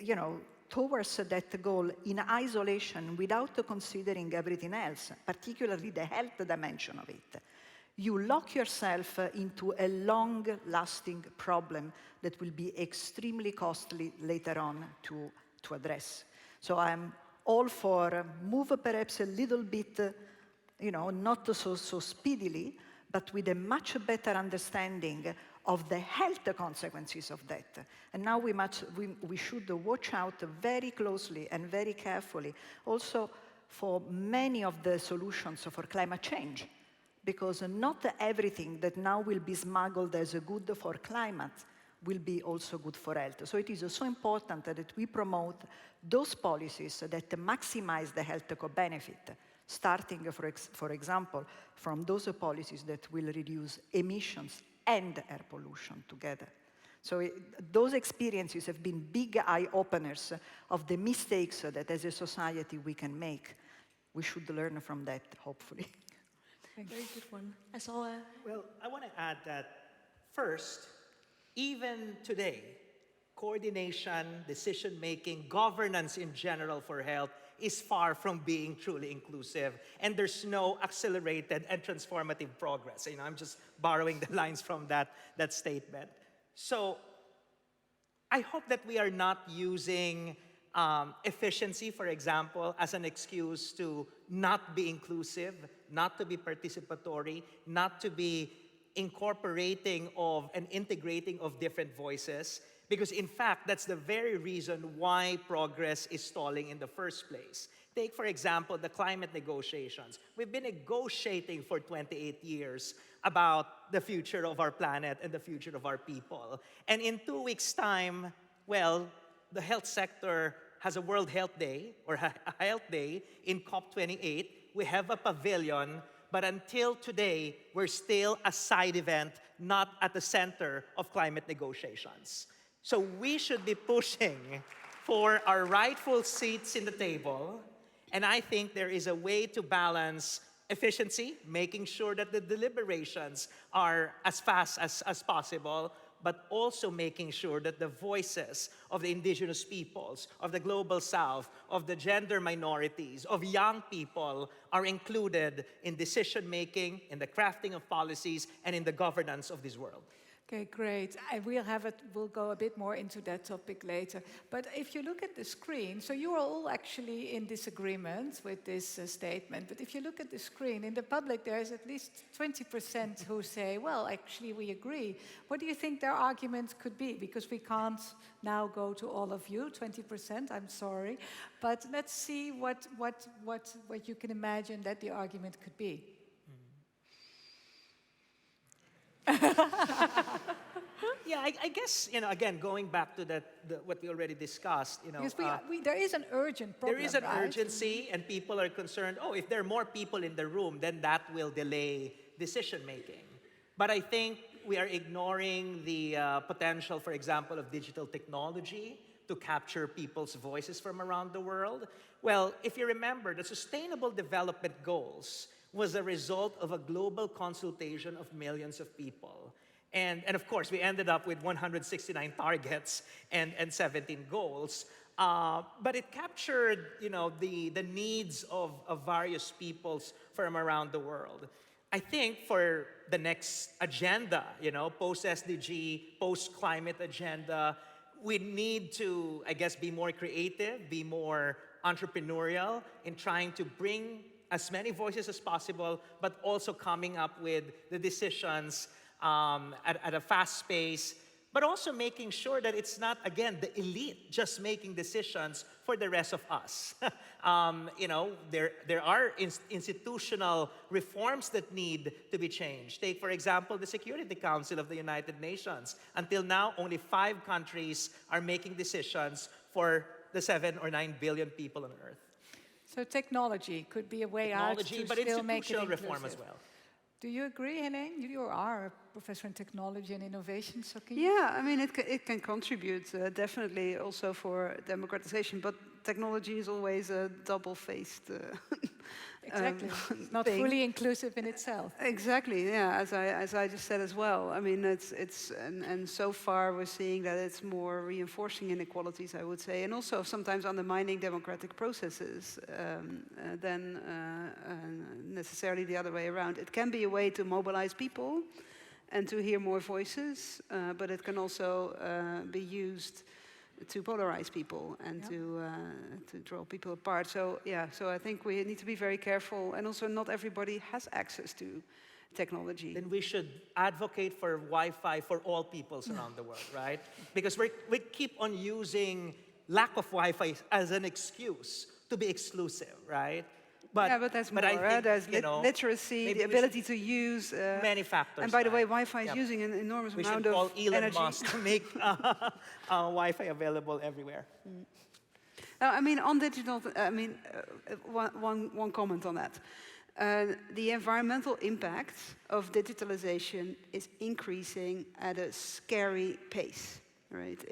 you know, towards that goal in isolation without considering everything else, particularly the health dimension of it, you lock yourself into a long-lasting problem that will be extremely costly later on to address. So I'm all for move perhaps a little bit, you know, not so speedily, but with a much better understanding of the health consequences of that. And now we should watch out very closely and very carefully also for many of the solutions for climate change, because not everything that now will be smuggled as good for climate will be also good for health. So it is so important that we promote those policies that maximize the health co-benefit, starting, for example, from those policies that will reduce emissions and air pollution together. So those experiences have been big eye-openers of the mistakes that as a society we can make. We should learn from that, hopefully. Very good one. I saw a... Well, I want to add that first, even today, coordination, decision-making, governance in general for health is far from being truly inclusive, and there's no accelerated and transformative progress. You know, I'm just borrowing the lines from that statement. So I hope that we are not using efficiency, for example, as an excuse to not be inclusive, not to be participatory, not to be incorporating of and integrating of different voices, because in fact, that's the very reason why progress is stalling in the first place. Take, for example, the climate negotiations. We've been negotiating for 28 years about the future of our planet and the future of our people. And in 2 weeks' time, well, the health sector has a World Health Day, or a Health Day in COP28. We have a pavilion, but until today, we're still a side event, not at the center of climate negotiations. So we should be pushing for our rightful seats in the table, and I think there is a way to balance efficiency, making sure that the deliberations are as fast as possible, but also making sure that the voices of the indigenous peoples, of the global south, of the gender minorities, of young people are included in decision-making, in the crafting of policies, and in the governance of this world. Okay, great. We'll go a bit more into that topic later. But if you look at the screen, so you are all actually in disagreement with this statement. But if you look at the screen, in the public there is at least 20% who say, well, actually we agree. What do you think their argument could be? Because we can't now go to all of you, 20%, I'm sorry. But let's see what you can imagine that the argument could be. Yeah, I guess, again, going back to what we already discussed, Because there is an urgent problem, there is an right? urgency, and people are concerned, if there are more people in the room, then that will delay decision-making. But I think we are ignoring the potential, for example, of digital technology to capture people's voices from around the world. Well, if you remember, the Sustainable Development Goals was a result of a global consultation of millions of people. And of course, we ended up with 169 targets and 17 goals. But it captured, the needs of various peoples from around the world. I think for the next agenda, post-SDG, post-climate agenda, we need to, I guess, be more creative, be more entrepreneurial in trying to bring as many voices as possible, but also coming up with the decisions at a fast pace, but also making sure that it's not, again, the elite just making decisions for the rest of us. There are institutional reforms that need to be changed. Take, for example, the Security Council of the United Nations. Until now, only 5 countries are making decisions for the 7 or 9 billion people on Earth. So technology could be a way out to but still make it institutional inclusive. reform as well. Do you agree, Heleen? You are a professor in technology and innovation, so can Yeah, I mean, it can contribute definitely also for democratization, but technology is always a double-faced Exactly. It's not thing. fully inclusive in itself. Exactly, yeah, as I just said as well. I mean, and so far we're seeing that it's more reinforcing inequalities, I would say, and also sometimes undermining democratic processes than necessarily the other way around. It can be a way to mobilize people and to hear more voices, but it can also be used to polarize people and to draw people apart. So I think we need to be very careful, and also not everybody has access to technology. Then we should advocate for Wi-Fi for all peoples around the world, right? Because we keep on using lack of Wi-Fi as an excuse to be exclusive, right? But there's more. I think, there's literacy, the ability to use many factors. And by the way, Wi-Fi is using an enormous amount of energy. We should call Elon Musk to make Wi-Fi available everywhere. Now, I mean, on digital, one comment on that. The environmental impact of digitalization is increasing at a scary pace, right?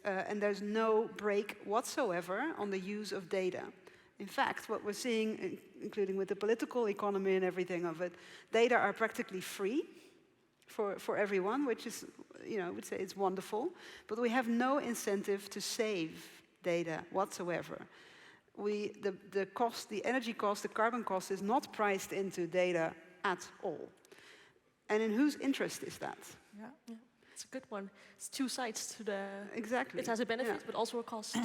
And there's no break whatsoever on the use of data. In fact, what we're seeing, including with the political economy and everything of it, data are practically free for everyone, which is, I would say it's wonderful. But we have no incentive to save data whatsoever. The cost, the energy cost, the carbon cost is not priced into data at all. And in whose interest is that? Yeah. It's a good one. It's 2 sides to the... Exactly. It has a benefit, but also a cost.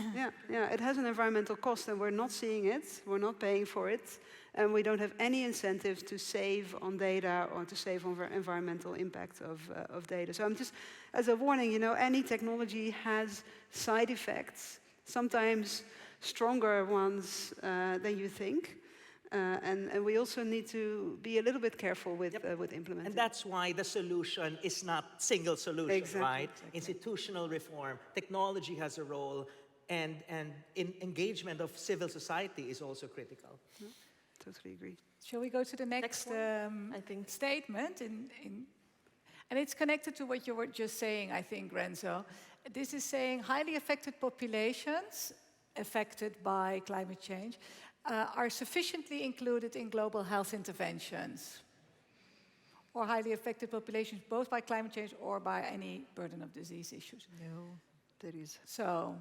It has an environmental cost, and we're not seeing it. We're not paying for it. And we don't have any incentive to save on data or to save on environmental impact of data. So I'm just, as a warning, any technology has side effects, sometimes stronger ones than you think. And we also need to be a little bit careful with implementing. And that's why the solution is not single solution, right? Exactly. Institutional reform, technology has a role, and engagement of civil society is also critical. Yeah, totally agree. Shall we go to the next I think, statement? And it's connected to what you were just saying, I think, Renzo. This is saying highly affected populations affected by climate change are sufficiently included in global health interventions or highly affected populations, both by climate change or by any burden of disease issues? No, there is. So,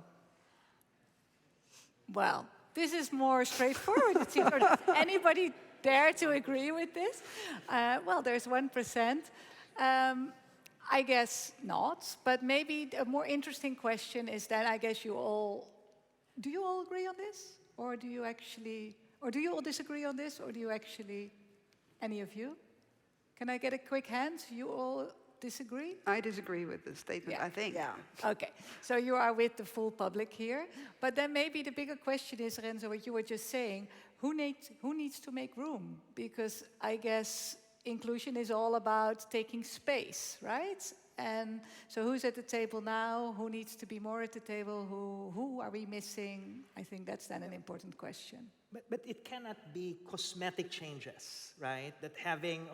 well, this is more straightforward. It seems. Anybody dare to agree with this? Well, there's 1%. I guess not, but maybe a more interesting question is that I guess you all, do you all agree on this? Or do you actually, or do you all disagree on this? Or do you actually, any of you? Can I get a quick hand? You all disagree? I disagree with the statement, Yeah. I think. Yeah. Okay, so you are with the full public here. But then maybe the bigger question is, Renzo, what you were just saying, who needs to make room? Because I guess inclusion is all about taking space, right? And so who's at the table now? Who needs to be more at the table? Who are we missing? I think that's then an important question. But it cannot be cosmetic changes, right? That having,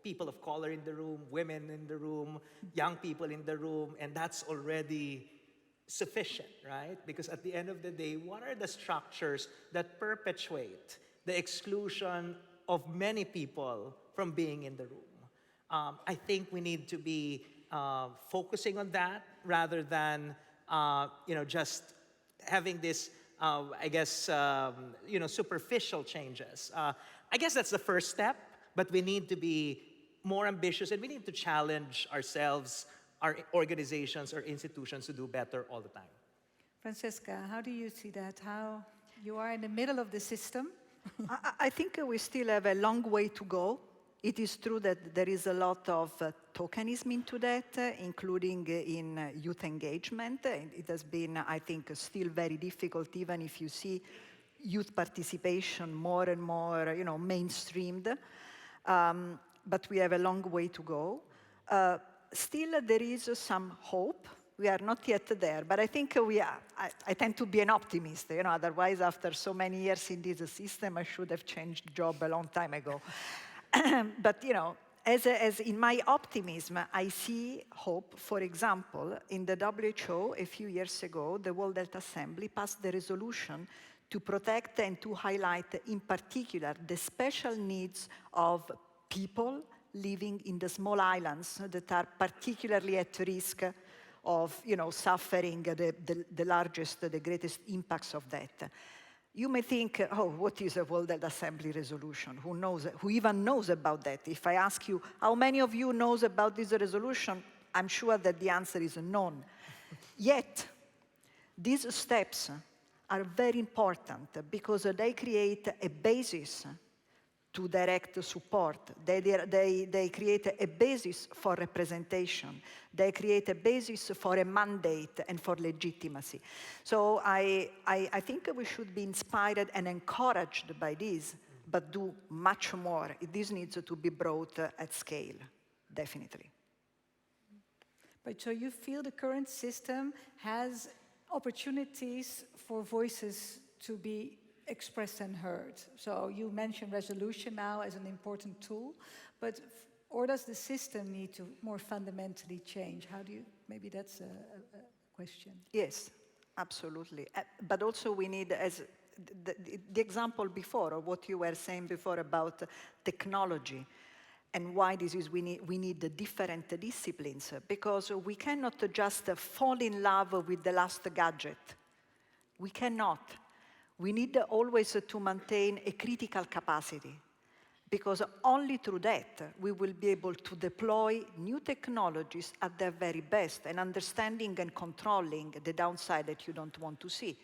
people of color in the room, women in the room, young people in the room, and that's already sufficient, right? Because at the end of the day, what are the structures that perpetuate the exclusion of many people from being in the room? I think we need to be focusing on that rather than, just having this, superficial changes. I guess that's the first step, but we need to be more ambitious and we need to challenge ourselves, our organizations, our institutions to do better all the time. Francesca, how do you see that? How you are in the middle of the system? I think we still have a long way to go. It is true that there is a lot of tokenism into that, including in youth engagement. It has been, I think, still very difficult, even if you see youth participation more and more, mainstreamed. But we have a long way to go. Still, there is some hope. We are not yet there, but I think we are. I tend to be an optimist, otherwise after so many years in this system, I should have changed job a long time ago. But, as in my optimism, I see hope. For example, in the WHO, a few years ago, the World Health Assembly passed the resolution to protect and to highlight, in particular, the special needs of people living in the small islands that are particularly at risk of, suffering the greatest impacts of that. You may think, what is a World Health Assembly resolution? Who even knows about that? If I ask you, how many of you knows about this resolution? I'm sure that the answer is none. Yet, these steps are very important because they create a basis to direct support. They create a basis for representation. They create a basis for a mandate and for legitimacy. So I think we should be inspired and encouraged by this, but do much more. This needs to be brought at scale, definitely. But so you feel the current system has opportunities for voices to be expressed and heard. So you mentioned resolution now as an important tool, but or does the system need to more fundamentally change? How do you, maybe that's a question. Yes, absolutely. But also we need, as the example before, or what you were saying before about technology, and why this is we need the different disciplines, because we cannot just fall in love with the last gadget. We cannot. We need always to maintain a critical capacity, because only through that we will be able to deploy new technologies at their very best and understanding and controlling the downside that you don't want to see.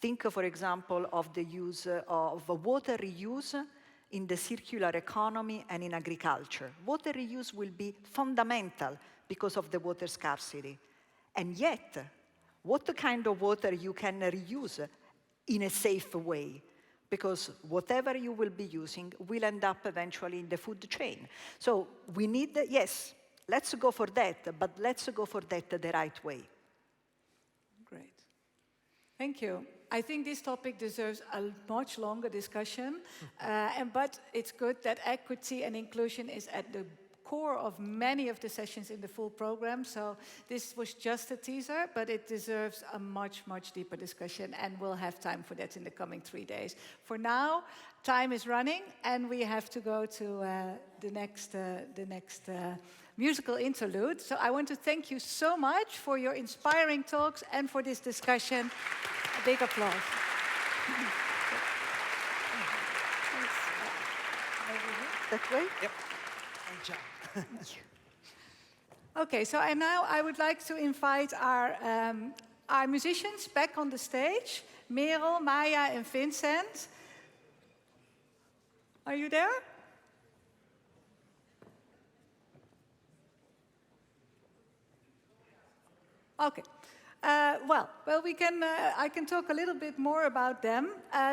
Think, for example, of the use of water reuse in the circular economy and in agriculture. Water reuse will be fundamental because of the water scarcity. And yet, what kind of water you can reuse in a safe way? Because whatever you will be using will end up eventually in the food chain. So we need, yes, let's go for that, but let's go for that the right way. Great. Thank you. I think this topic deserves a much longer discussion, but it's good that equity and inclusion is at the core of many of the sessions in the full program. So this was just a teaser, but it deserves a much, much deeper discussion, and we'll have time for that in the coming 3 days. For now, time is running, and we have to go to the next musical interlude. So I want to thank you so much for your inspiring talks and for this discussion. A big applause. That way? Yep. Great job. Okay, so now I would like to invite our musicians back on the stage. Merel, Maya, and Vincent. Are you there? Okay. Well, we can. I can talk a little bit more about them.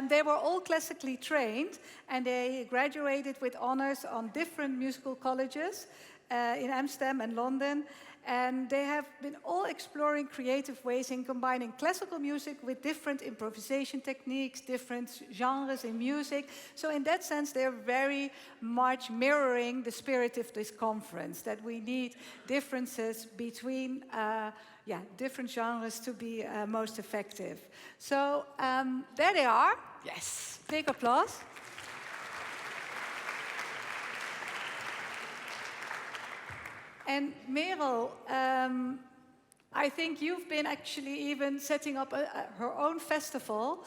They were all classically trained, and they graduated with honors on different musical colleges in Amsterdam and London. And they have been all exploring creative ways in combining classical music with different improvisation techniques, different genres in music. So in that sense, they're very much mirroring the spirit of this conference, that we need differences between different genres to be most effective. So there they are. Yes, big applause. And Merel, I think you've been actually even setting up her own festival,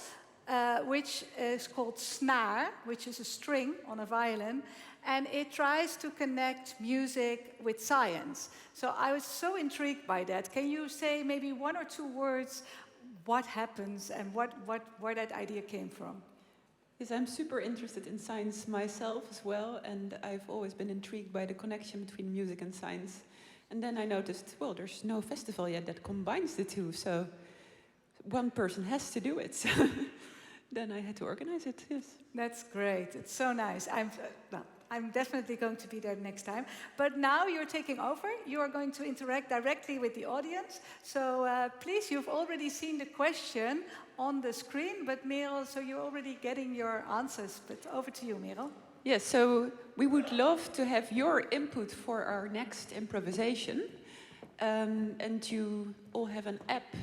which is called Snaar, which is a string on a violin, and it tries to connect music with science. So I was so intrigued by that. Can you say maybe 1 or 2 words what happens and where that idea came from? Yes, I'm super interested in science myself as well, and I've always been intrigued by the connection between music and science. And then I noticed, well, there's no festival yet that combines the two, so one person has to do it. So then I had to organize it, yes. That's great. It's so nice. I'm definitely going to be there next time. But now you're taking over. You are going to interact directly with the audience. So please, you've already seen the question on the screen, but Merel, so you're already getting your answers. But over to you, Merel. Yes, so we would love to have your input for our next improvisation. And you all have an app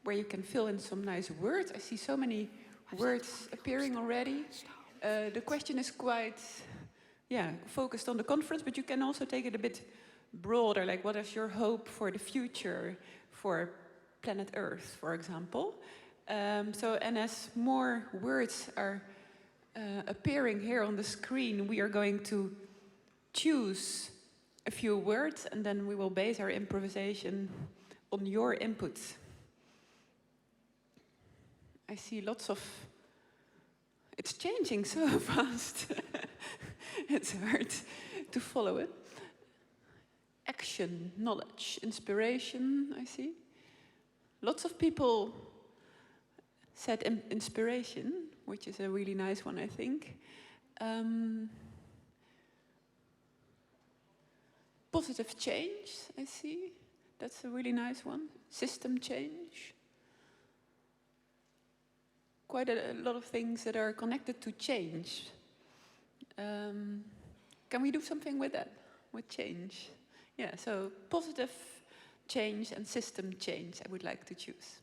where you can fill in some nice words. I see so many words appearing already. The question is quite focused on the conference, but you can also take it a bit broader, like what is your hope for the future for planet Earth, for example. And as more words are appearing here on the screen, we are going to choose a few words, and then we will base our improvisation on your input. I see lots of... It's changing so fast. It's hard to follow it. Action, knowledge, inspiration, I see. Lots of people said inspiration, which is a really nice one, I think. Positive change, I see. That's a really nice one. System change. Quite a lot of things that are connected to change. Can we do something with that, with change? Yeah, so positive change and system change I would like to choose.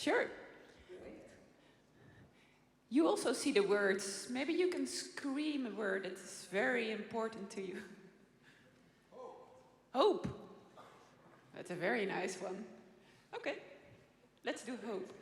Sure. You also see the words. Maybe you can scream a word that is very important to you. Hope. That's a very nice one. Okay, let's do hope.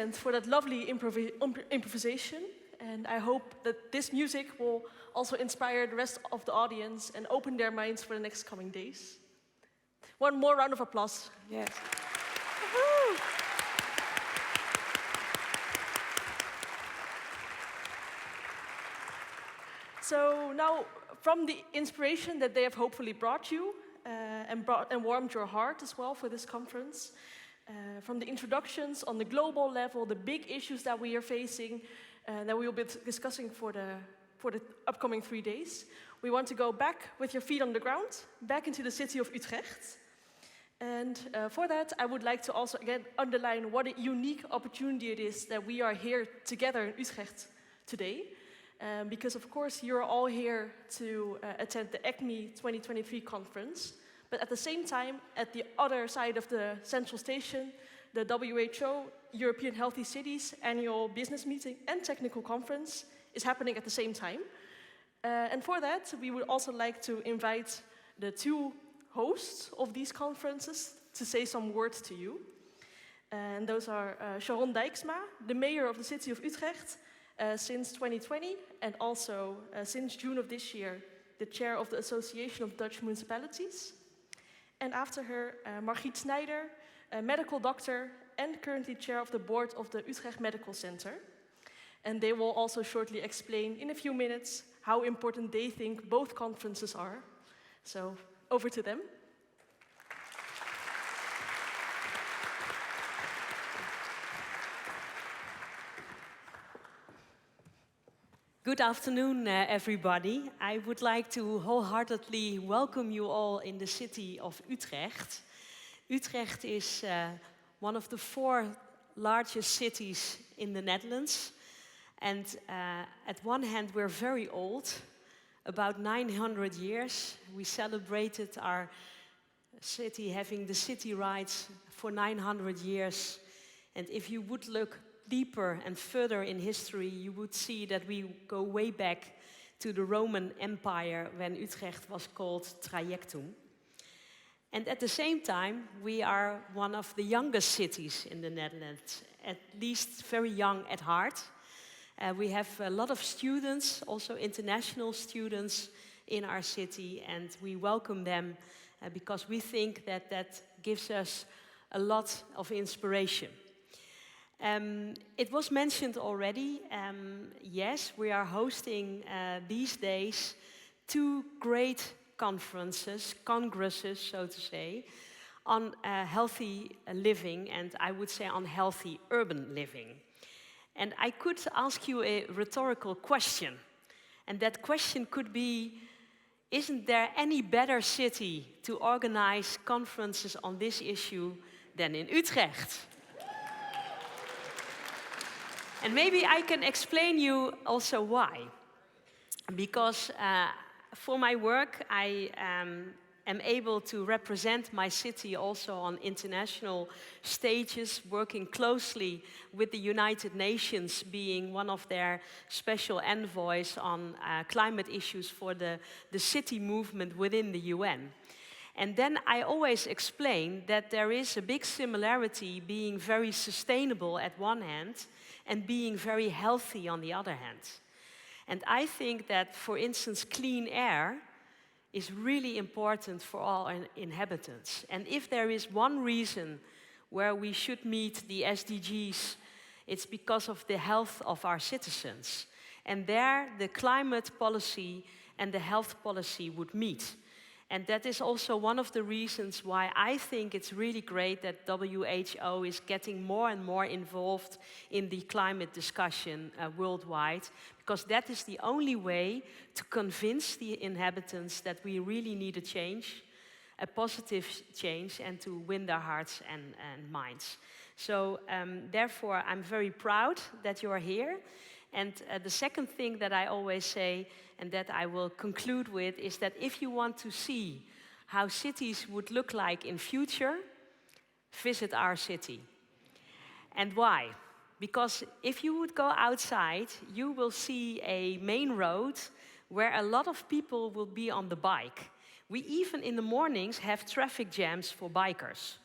And for that lovely improvisation. And I hope that this music will also inspire the rest of the audience and open their minds for the next coming days. One more round of applause. Yes. So now, from the inspiration that they have hopefully brought you and warmed your heart as well for this conference, from the introductions on the global level, the big issues that we are facing, that we will be discussing for the upcoming 3 days, we want to go back with your feet on the ground, back into the city of Utrecht. And for that, I would like to also again underline what a unique opportunity it is that we are here together in Utrecht today. Because of course you're all here to attend the ECTMIH2023 conference. But at the same time, at the other side of the central station, the WHO European Healthy Cities annual business meeting and technical conference is happening at the same time. And for that, we would also like to invite the 2 hosts of these conferences to say some words to you. And those are Sharon Dijksma, the mayor of the city of Utrecht since 2020, and also since June of this year, the chair of the Association of Dutch Municipalities. And after her, Margriet Schneider, a medical doctor and currently chair of the board of the Utrecht Medical Center. And they will also shortly explain in a few minutes how important they think both conferences are. So over to them. Good afternoon, everybody. I would like to wholeheartedly welcome you all in the city of Utrecht. Utrecht is one of the 4 largest cities in the Netherlands. And at one hand, we're very old, about 900 years. We celebrated our city having the city rights for 900 years. And if you would look deeper and further in history, you would see that we go way back to the Roman Empire when Utrecht was called Trajectum. And at the same time, we are one of the youngest cities in the Netherlands, at least very young at heart. We have a lot of students, also international students in our city, and we welcome them because we think that that gives us a lot of inspiration. It was mentioned already, yes, we are hosting these days 2 great congresses, so to say, on healthy living, and I would say on healthy urban living. And I could ask you a rhetorical question, and that question could be, isn't there any better city to organize conferences on this issue than in Utrecht? And maybe I can explain you also why. Because for my work, I am able to represent my city also on international stages, working closely with the United Nations, being one of their special envoys on climate issues for the city movement within the UN. And then I always explain that there is a big similarity being very sustainable at one hand and being very healthy on the other hand. And I think that, for instance, clean air is really important for all inhabitants. And if there is one reason where we should meet the SDGs, it's because of the health of our citizens. And there, the climate policy and the health policy would meet. And that is also one of the reasons why I think it's really great that WHO is getting more and more involved in the climate discussion worldwide, because that is the only way to convince the inhabitants that we really need a change, a positive change, and to win their hearts and minds. So therefore, I'm very proud that you're here. And the second thing that I always say, and that I will conclude with, is that if you want to see how cities would look like in future, visit our city. And why? Because if you would go outside, you will see a main road where a lot of people will be on the bike. We even in the mornings have traffic jams for bikers.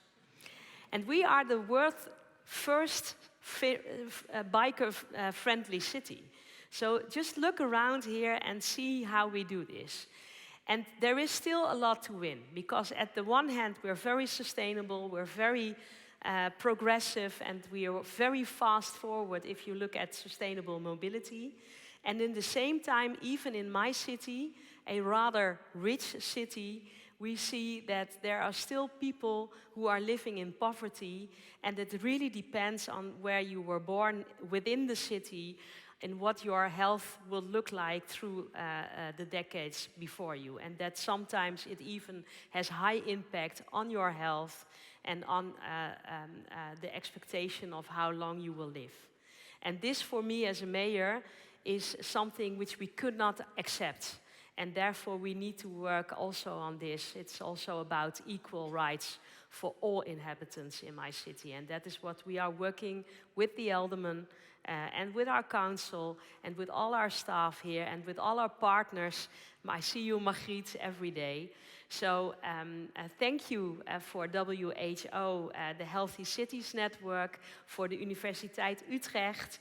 And we are the world's first biker-friendly city. So just look around here and see how we do this. And there is still a lot to win, because at the one hand, we're very sustainable, we're very progressive, and we are very fast forward if you look at sustainable mobility. And in the same time, even in my city, a rather rich city, we see that there are still people who are living in poverty, and it really depends on where you were born within the city and what your health will look like through the decades before you. And that sometimes it even has high impact on your health and on the expectation of how long you will live. And this, for me as a mayor, is something which we could not accept. And therefore, we need to work also on this. It's also about equal rights for all inhabitants in my city. And that is what we are working with the aldermen and with our council and with all our staff here and with all our partners. I see you, Margriet, every day. So thank you for WHO, the Healthy Cities Network, for the Universiteit Utrecht,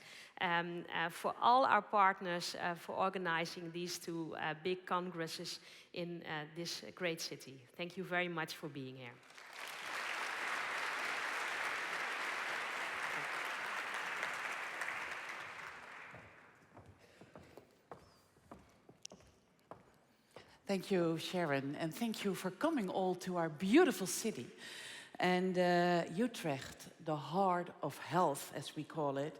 for all our partners for organizing these 2 big congresses in this great city. Thank you very much for being here. Thank you, Sharon, and thank you for coming all to our beautiful city. And Utrecht, the heart of health, as we call it,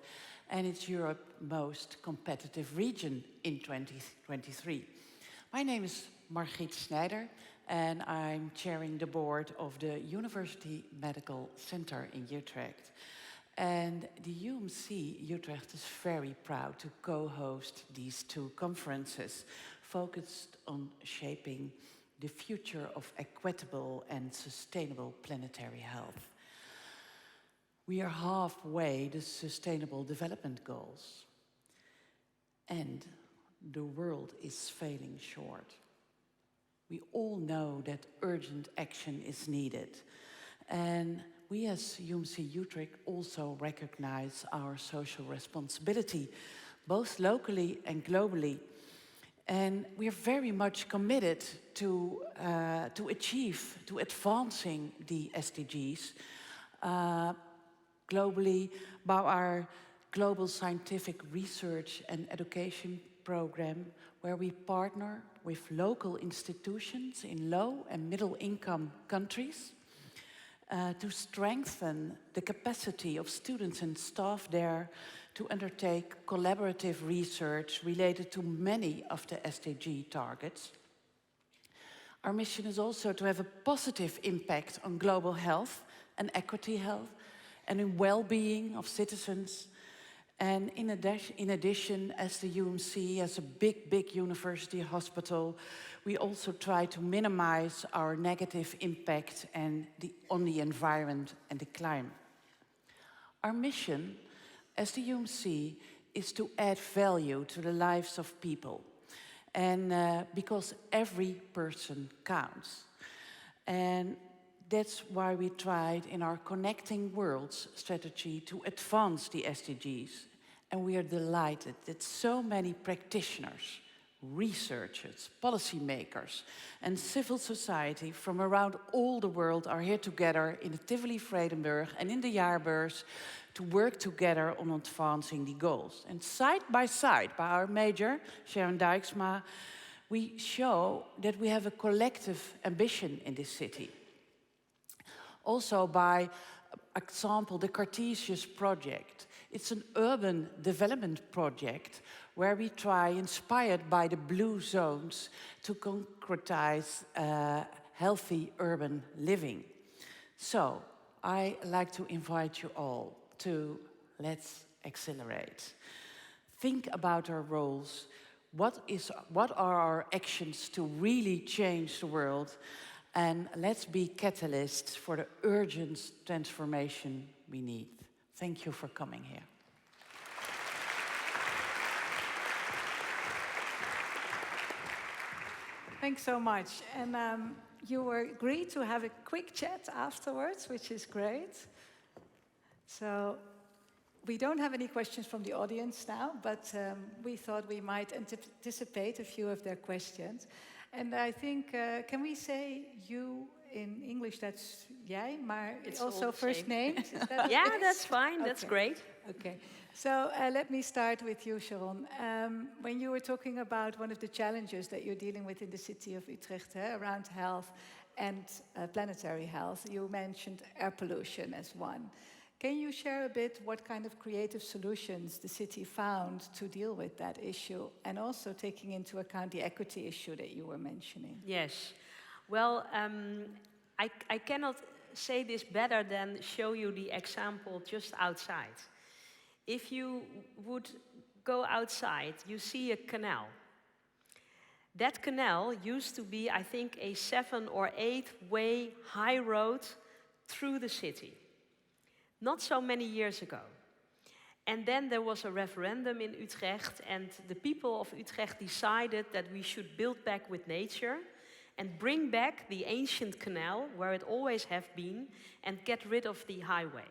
and it's Europe's most competitive region in 2023. My name is Margriet Schneider, and I'm chairing the board of the University Medical Center in Utrecht. And the UMC Utrecht is very proud to co-host these two conferences focused on shaping the future of equitable and sustainable planetary health. We are halfway to Sustainable Development Goals, and the world is failing short. We all know that urgent action is needed, and we as UMC Utrecht also recognize our social responsibility, both locally and globally. And we are very much committed to advancing the SDGs globally by our global scientific research and education program, where we partner with local institutions in low and middle income countries to strengthen the capacity of students and staff there to undertake collaborative research related to many of the SDG targets. Our mission is also to have a positive impact on global health and equity health and in well-being of citizens. And in addition, as the UMC, as a big university hospital, we also try to minimize our negative impact on the environment and the climate. Our mission as the UMC is to add value to the lives of people, and because every person counts. And that's why we tried in our Connecting Worlds strategy to advance the SDGs. And we are delighted that so many practitioners, researchers, policymakers, and civil society from around all the world are here together in the Tivoli Vredenburg and in the Jaarbeurs to work together on advancing the goals. And side by our major, Sharon Dijksma, we show that we have a collective ambition in this city. Also by example, the Cartesius project. It's an urban development project where we try, inspired by the blue zones, to concretize healthy urban living. So I like to invite you all to let's accelerate. Think about our roles. What are our actions to really change the world? And let's be catalysts for the urgent transformation we need. Thank you for coming here. Thanks so much. And you agreed to have a quick chat afterwards, which is great. So we don't have any questions from the audience now, but we thought we might anticipate a few of their questions. And I think, can we say you in English? That's jij, maar it's also first names? Yeah, that's fine. Okay. That's great. Okay. So let me start with you, Sharon. When you were talking about one of the challenges that you're dealing with in the city of Utrecht around health and planetary health, you mentioned air pollution as one. Can you share a bit what kind of creative solutions the city found to deal with that issue, and also taking into account the equity issue that you were mentioning? Yes. Well, I cannot say this better than show you the example just outside. If you would go outside, you see a canal. That canal used to be, I think, a 7 or 8 way high road through the city. Not so many years ago. And then there was a referendum in Utrecht, and the people of Utrecht decided that we should build back with nature and bring back the ancient canal where it always have been and get rid of the highway.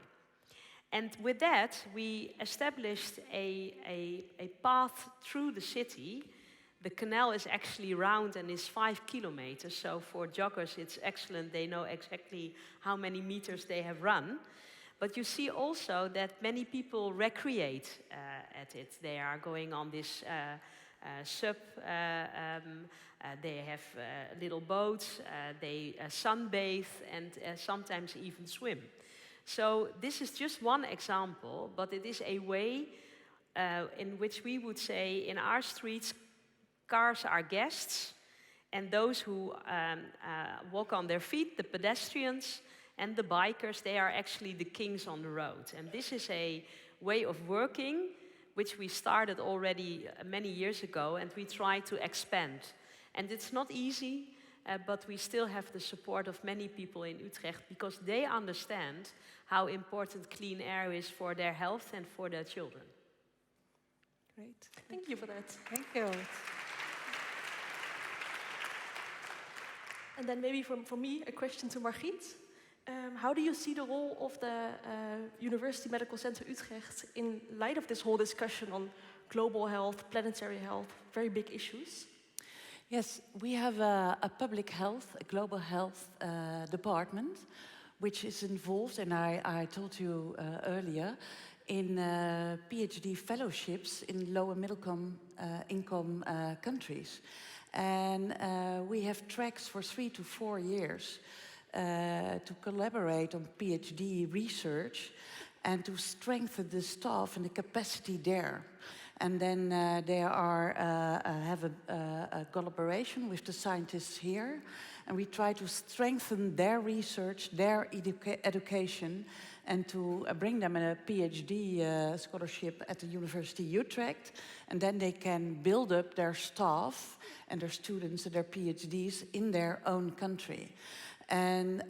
And with that, we established a path through the city. The canal is actually round and is 5 kilometers, so for joggers it's excellent. They know exactly how many meters they have run. But you see also that many people recreate at it. They are going on this they have little boats, they sunbathe and sometimes even swim. So this is just one example, but it is a way in which we would say in our streets, cars are guests, and those who walk on their feet, the pedestrians and the bikers, they are actually the kings on the road. And this is a way of working which we started already many years ago, and we try to expand. And it's not easy, but we still have the support of many people in Utrecht because they understand how important clean air is for their health and for their children. Great. Thank you for that. Thank you. And then maybe for me, a question to Margriet. How do you see the role of the University Medical Center Utrecht in light of this whole discussion on global health, planetary health, very big issues? Yes, we have a public health, a global health department, which is involved, and I told you earlier, in PhD fellowships in low and middle income countries. And we have tracks for 3 to 4 years to collaborate on PhD research and to strengthen the staff and the capacity there. And then they have a collaboration with the scientists here, and we try to strengthen their research, their education, and to bring them a PhD scholarship at the University Utrecht, and then they can build up their staff and their students and their PhDs in their own country. And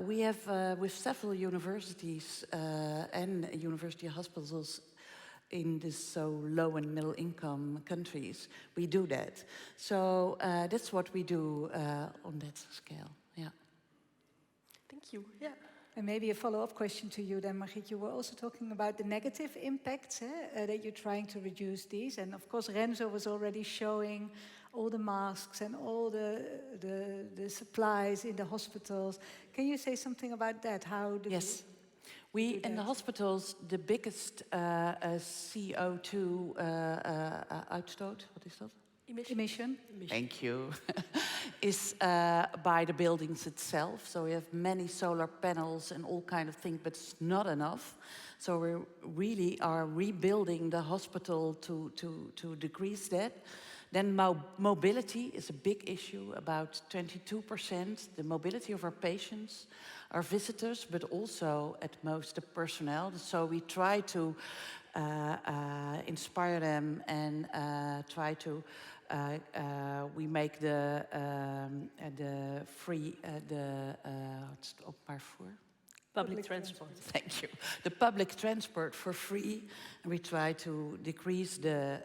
we have, with several universities and university hospitals in these so low and middle income countries, we do that. So that's what we do on that scale, yeah. Thank you, yeah. And maybe a follow-up question to you then, Margriet. You were also talking about the negative impacts that you're trying to reduce these. And of course, Renzo was already showing all the masks and all the supplies in the hospitals. Can you say something about that? How do yes. We in the hospitals, the biggest CO2 uitstoot, what is that? Emission. Thank you. is by the buildings itself. So we have many solar panels and all kind of things, but it's not enough. So we really are rebuilding the hospital to decrease that. Then mobility is a big issue, about 22%, the mobility of our patients, our visitors, but also at most the personnel. So we try to inspire them and try to, we make the free, what's het openbaar vervoer? Public transport. Thank you. The public transport for free, and we try to decrease the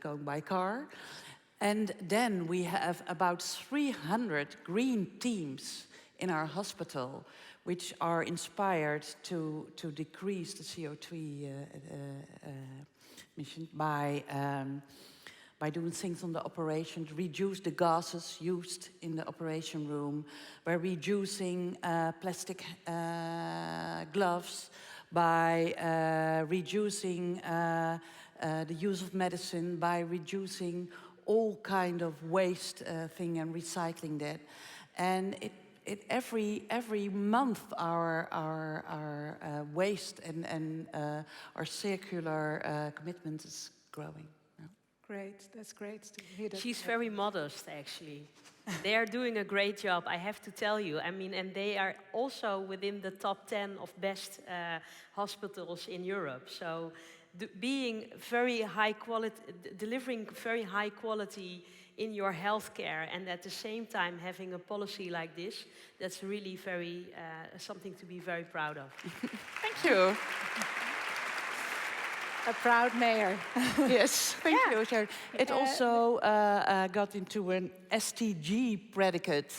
going by car. And then we have about 300 green teams in our hospital, which are inspired to decrease the CO2 emission by doing things on the operation, reduce the gases used in the operation room, by reducing plastic gloves, by reducing the use of medicine, by reducing all kind of waste thing and recycling that. And every month our waste and our circular commitment is growing. Great, that's great to hear that. She's very modest, actually. They are doing a great job, I have to tell you. I mean, and they are also within the top 10 of best hospitals in Europe. So being very high quality, delivering very high quality in your healthcare, and at the same time having a policy like this, that's really very something to be very proud of. Thank you. A proud mayor. Yes, thank you, Sharon. It also got into an SDG predicate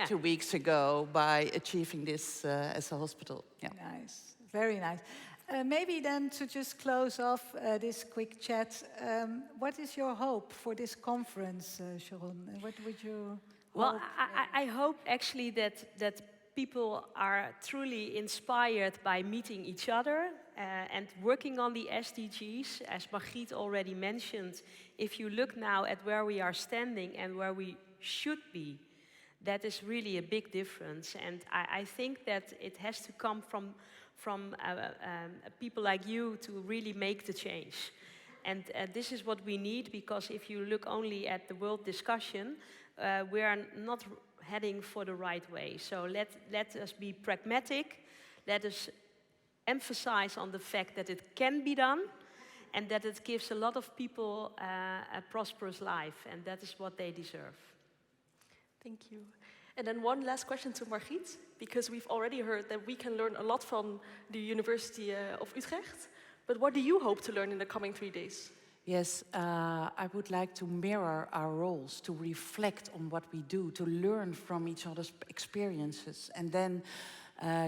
2 weeks ago by achieving this as a hospital. Yeah. Nice, very nice. Maybe then to just close off this quick chat, what is your hope for this conference, Sharon? What would you Well, I hope actually that people are truly inspired by meeting each other and working on the SDGs. As Margriet already mentioned, if you look now at where we are standing and where we should be, that is really a big difference. And I think that it has to come from people like you to really make the change. And this is what we need, because if you look only at the world discussion, we are not heading for the right way. So let us be pragmatic. Let us emphasize on the fact that it can be done, and that it gives a lot of people a prosperous life, and that is what they deserve. Thank you. And then one last question to Margriet, because we've already heard that we can learn a lot from the University of Utrecht. But what do you hope to learn in the coming 3 days? Yes, I would like to mirror our roles, to reflect on what we do, to learn from each other's experiences, and then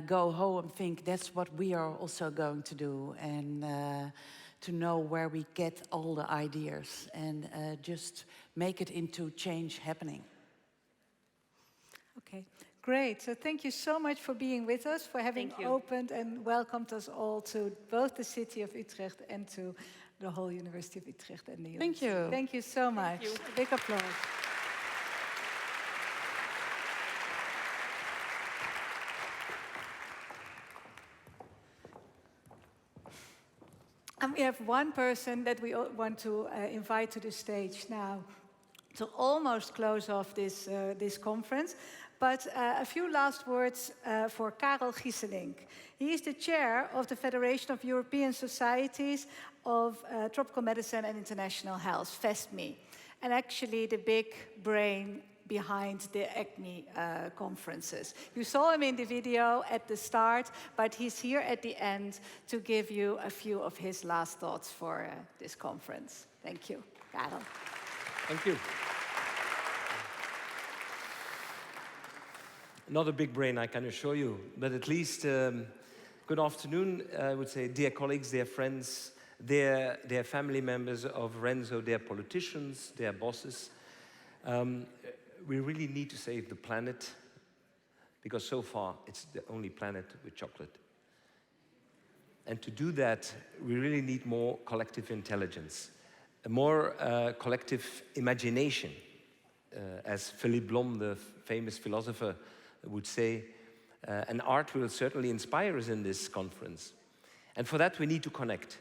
go home and think that's what we are also going to do, and to know where we get all the ideas, and just make it into change happening. Okay, great. So thank you so much for being with us, for having opened and welcomed us all to both the city of Utrecht and to the whole University of Utrecht and the Thank you. Thank you so much. Thank you. A big applause. And we have one person that we want to invite to the stage now to almost close off this conference. But a few last words for Karel Gyselinck. He is the chair of the Federation of European Societies of Tropical Medicine and International Health, FESMI, and actually the big brain behind the ECTMIH conferences. You saw him in the video at the start, but he's here at the end to give you a few of his last thoughts for this conference. Thank you, Karel. Thank you. Not a big brain, I can assure you, but at least good afternoon, I would say, dear colleagues, dear friends, dear family members of Renzo, dear politicians, dear bosses. We really need to save the planet, because so far it's the only planet with chocolate. And to do that, we really need more collective intelligence, a more collective imagination, as Philippe Blom, the famous philosopher, would say, and art will certainly inspire us in this conference. And for that, we need to connect.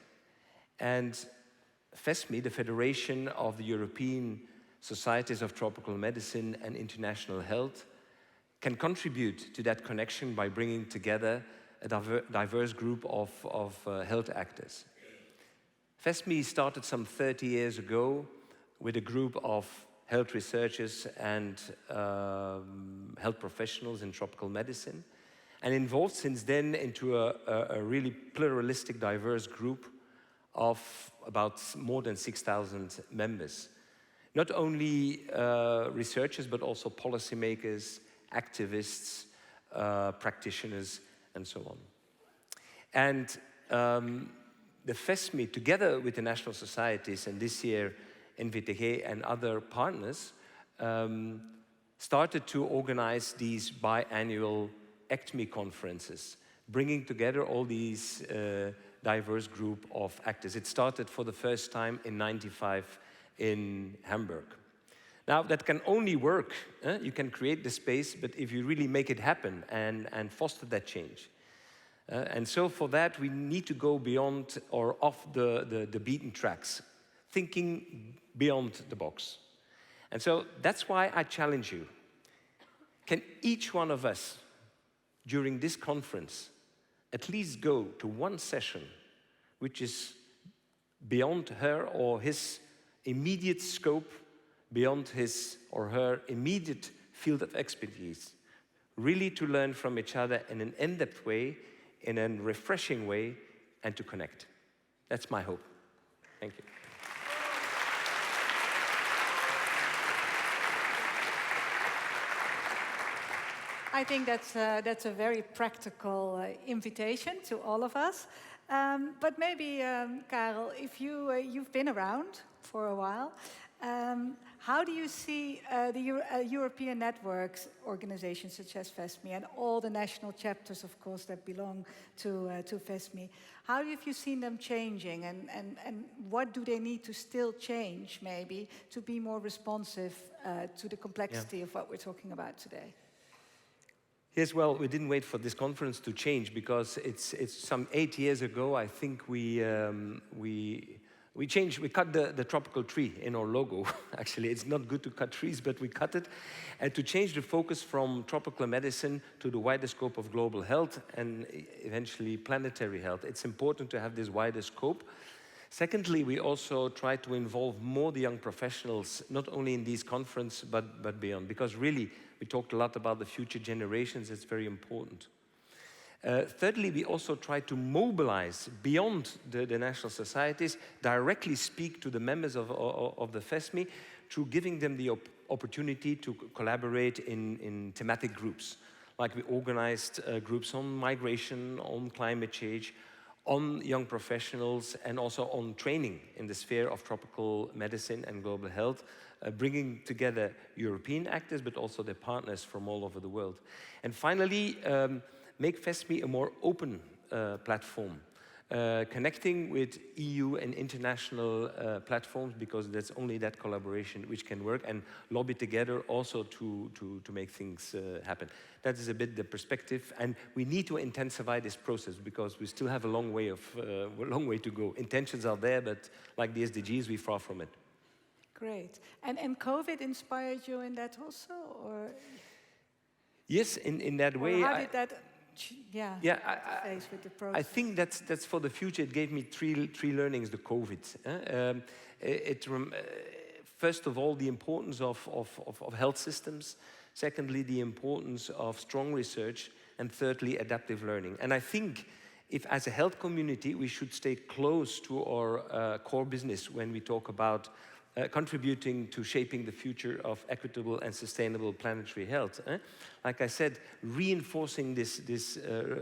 And FESMI, the Federation of the European Societies of Tropical Medicine and International Health, can contribute to that connection by bringing together a diverse group of health actors. FESMI started some 30 years ago with a group of health researchers and health professionals in tropical medicine, and evolved since then into a really pluralistic, diverse group of about more than 6,000 members. Not only researchers, but also policymakers, activists, practitioners, and so on. And the FESMI, together with the national societies, and this year NVTG and other partners, started to organize these biannual ECTMIH conferences, bringing together all these diverse group of actors. It started for the first time in '95 in Hamburg. Now, that can only work, you can create the space, but if you really make it happen and foster that change. And so for that, we need to go beyond or off the beaten tracks, thinking beyond the box. And so that's why I challenge you. Can each one of us, during this conference, at least go to one session which is beyond her or his immediate scope, beyond his or her immediate field of expertise, really to learn from each other in an in-depth way, in a refreshing way, and to connect. That's my hope. Thank you. I think that's a very practical invitation to all of us. But maybe, Karel, if you've been around for a while, how do you see the European networks, organizations such as FESMI, and all the national chapters, of course, that belong to FESMI? How have you seen them changing, and what do they need to still change, maybe, to be more responsive to the complexity of what we're talking about today? Yes, well, we didn't wait for this conference to change because it's some 8 years ago. I think we changed. We cut the tropical tree in our logo. Actually, it's not good to cut trees, but we cut it, and to change the focus from tropical medicine to the wider scope of global health and eventually planetary health. It's important to have this wider scope. Secondly, we also try to involve more the young professionals, not only in these conferences, but beyond, because really, we talked a lot about the future generations. It's very important. Thirdly, we also try to mobilize beyond the national societies, directly speak to the members of the FESMI through giving them the opportunity to collaborate in thematic groups. Like we organized groups on migration, on climate change, on young professionals, and also on training in the sphere of tropical medicine and global health, bringing together European actors, but also their partners from all over the world. And finally, make FESMI a more open platform, connecting with EU and international platforms, because that's only that collaboration which can work, and lobby together also to make things happen. That is a bit the perspective, and we need to intensify this process because we still have a long way to go. Intentions are there, but like the SDGs, we're far from it. Great. And COVID inspired you in that also, or? Yes, in that way. Or how did that? Face with the process? I think that's for the future. It gave me three learnings, the COVID. First of all, the importance of health systems. Secondly, the importance of strong research. And thirdly, adaptive learning. And I think if, as a health community, we should stay close to our core business when we talk about contributing to shaping the future of equitable and sustainable planetary health. Like I said, reinforcing this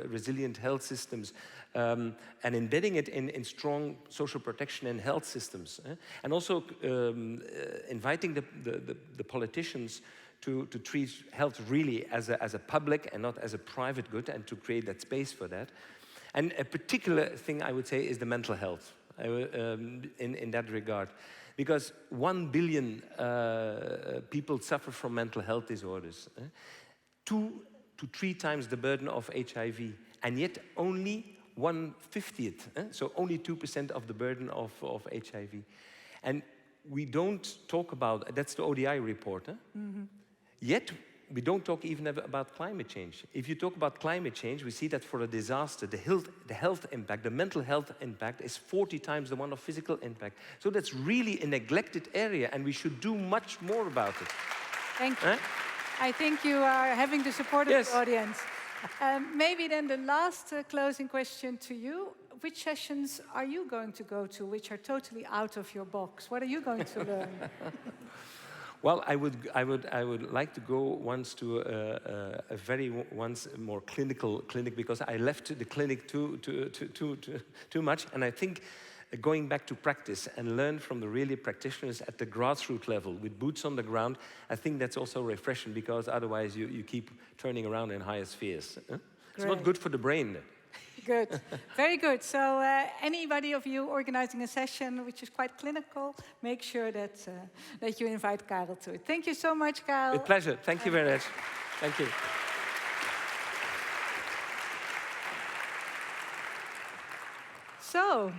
resilient health systems and embedding it in strong social protection and health systems. And also inviting the politicians to treat health really as a public and not as a private good, and to create that space for that. And a particular thing I would say is the mental health in that regard. Because 1 billion people suffer from mental health disorders, 2 to 3 times the burden of HIV, and yet only 1/50th, so only 2% of the burden of HIV. And we don't talk about, that's the ODI report, yet we don't talk even about climate change. If you talk about climate change, we see that for a disaster, the health impact, the mental health impact is 40 times the one of physical impact. So that's really a neglected area, and we should do much more about it. Thank you. I think you are having the support of the audience. Maybe then the last closing question to you. Which sessions are you going to go to, which are totally out of your box? What are you going to learn? Well, I would like to go once to a more clinical clinic, because I left the clinic too much, and I think going back to practice and learn from the really practitioners at the grassroots level with boots on the ground, I think that's also refreshing, because otherwise you keep turning around in higher spheres. It's not good for the brain. Good, very good. So anybody of you organizing a session which is quite clinical, make sure that you invite Karel to it. Thank you so much, Karel. With pleasure. Thank you very much. Thank you. So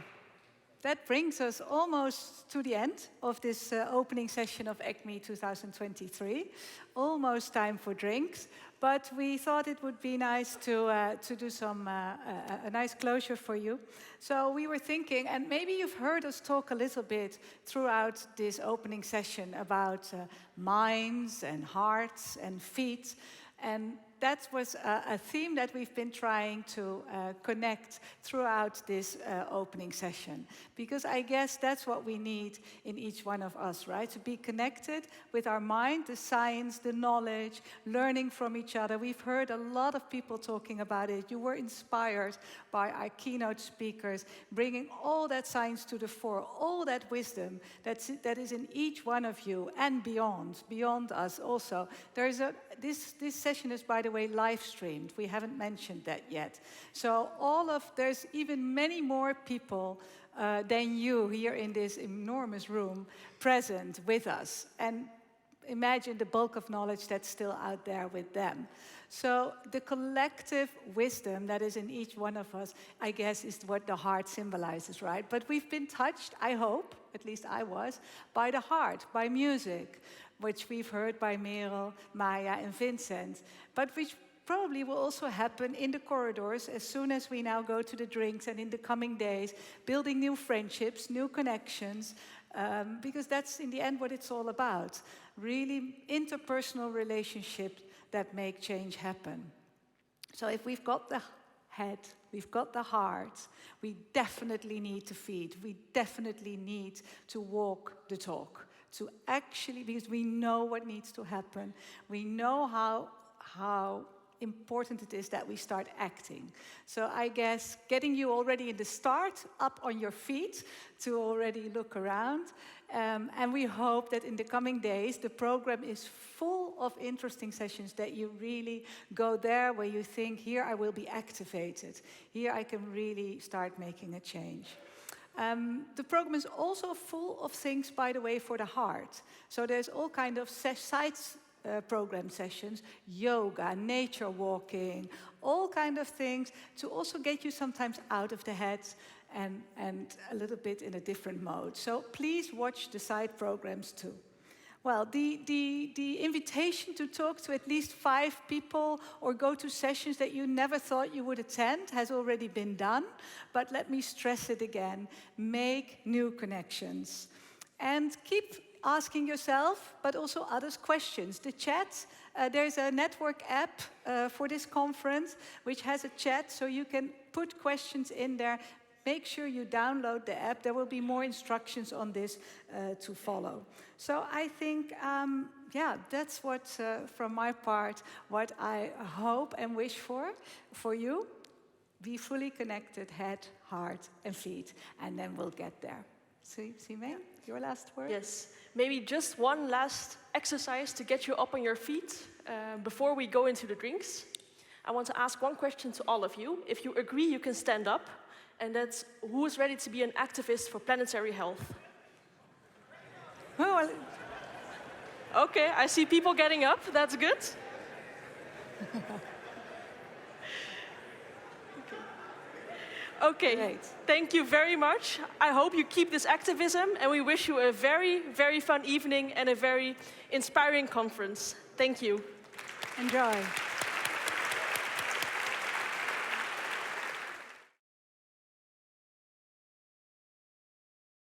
that brings us almost to the end of this opening session of ECTMIH 2023. Almost time for drinks. But we thought it would be nice to do a nice closure for you. So we were thinking, and maybe you've heard us talk a little bit throughout this opening session about minds and hearts and feet. And that was a theme that we've been trying to connect throughout this opening session. Because I guess that's what we need in each one of us, right? To be connected with our mind, the science, the knowledge, learning from each other. We've heard a lot of people talking about it. You were inspired by our keynote speakers, bringing all that science to the fore, all that wisdom that is in each one of you and beyond us also. This session is, by the way, live streamed. We haven't mentioned that yet. So there's even many more people than you here in this enormous room present with us. And imagine the bulk of knowledge that's still out there with them. So the collective wisdom that is in each one of us, I guess, is what the heart symbolizes, right? But we've been touched, I hope, at least I was, by the heart, by music, which we've heard by Merel, Maya, and Vincent, but which probably will also happen in the corridors as soon as we now go to the drinks and in the coming days, building new friendships, new connections, because that's in the end what it's all about. Really interpersonal relationships that make change happen. So if we've got the head, we've got the heart, we definitely need to feed. We definitely need to walk the talk. To actually, because we know what needs to happen. We know how important it is that we start acting. So I guess getting you already in the start, up on your feet, to already look around. And we hope that in the coming days, the program is full of interesting sessions that you really go there where you think, here I will be activated. Here I can really start making a change. The program is also full of things, by the way, for the heart. So there's all kind of side program sessions, yoga, nature walking, all kind of things to also get you sometimes out of the head and a little bit in a different mode. So please watch the side programs too. Well, the invitation to talk to at least 5 people or go to sessions that you never thought you would attend has already been done. But let me stress it again. Make new connections. And keep asking yourself, but also others, questions. The chat, there's a network app for this conference, which has a chat, so you can put questions in there. Make sure you download the app. There will be more instructions on this to follow. So I think, yeah, that's what, from my part, what I hope and wish for you. Be fully connected, head, heart, and feet, and then we'll get there. Simé, your last word? Yes, maybe just one last exercise to get you up on your feet before we go into the drinks. I want to ask one question to all of you. If you agree, you can stand up. And that's, who is ready to be an activist for planetary health? Okay, I see people getting up. That's good. Okay, great. Thank you very much. I hope you keep this activism, and we wish you a very, very fun evening and a very inspiring conference. Thank you. Enjoy.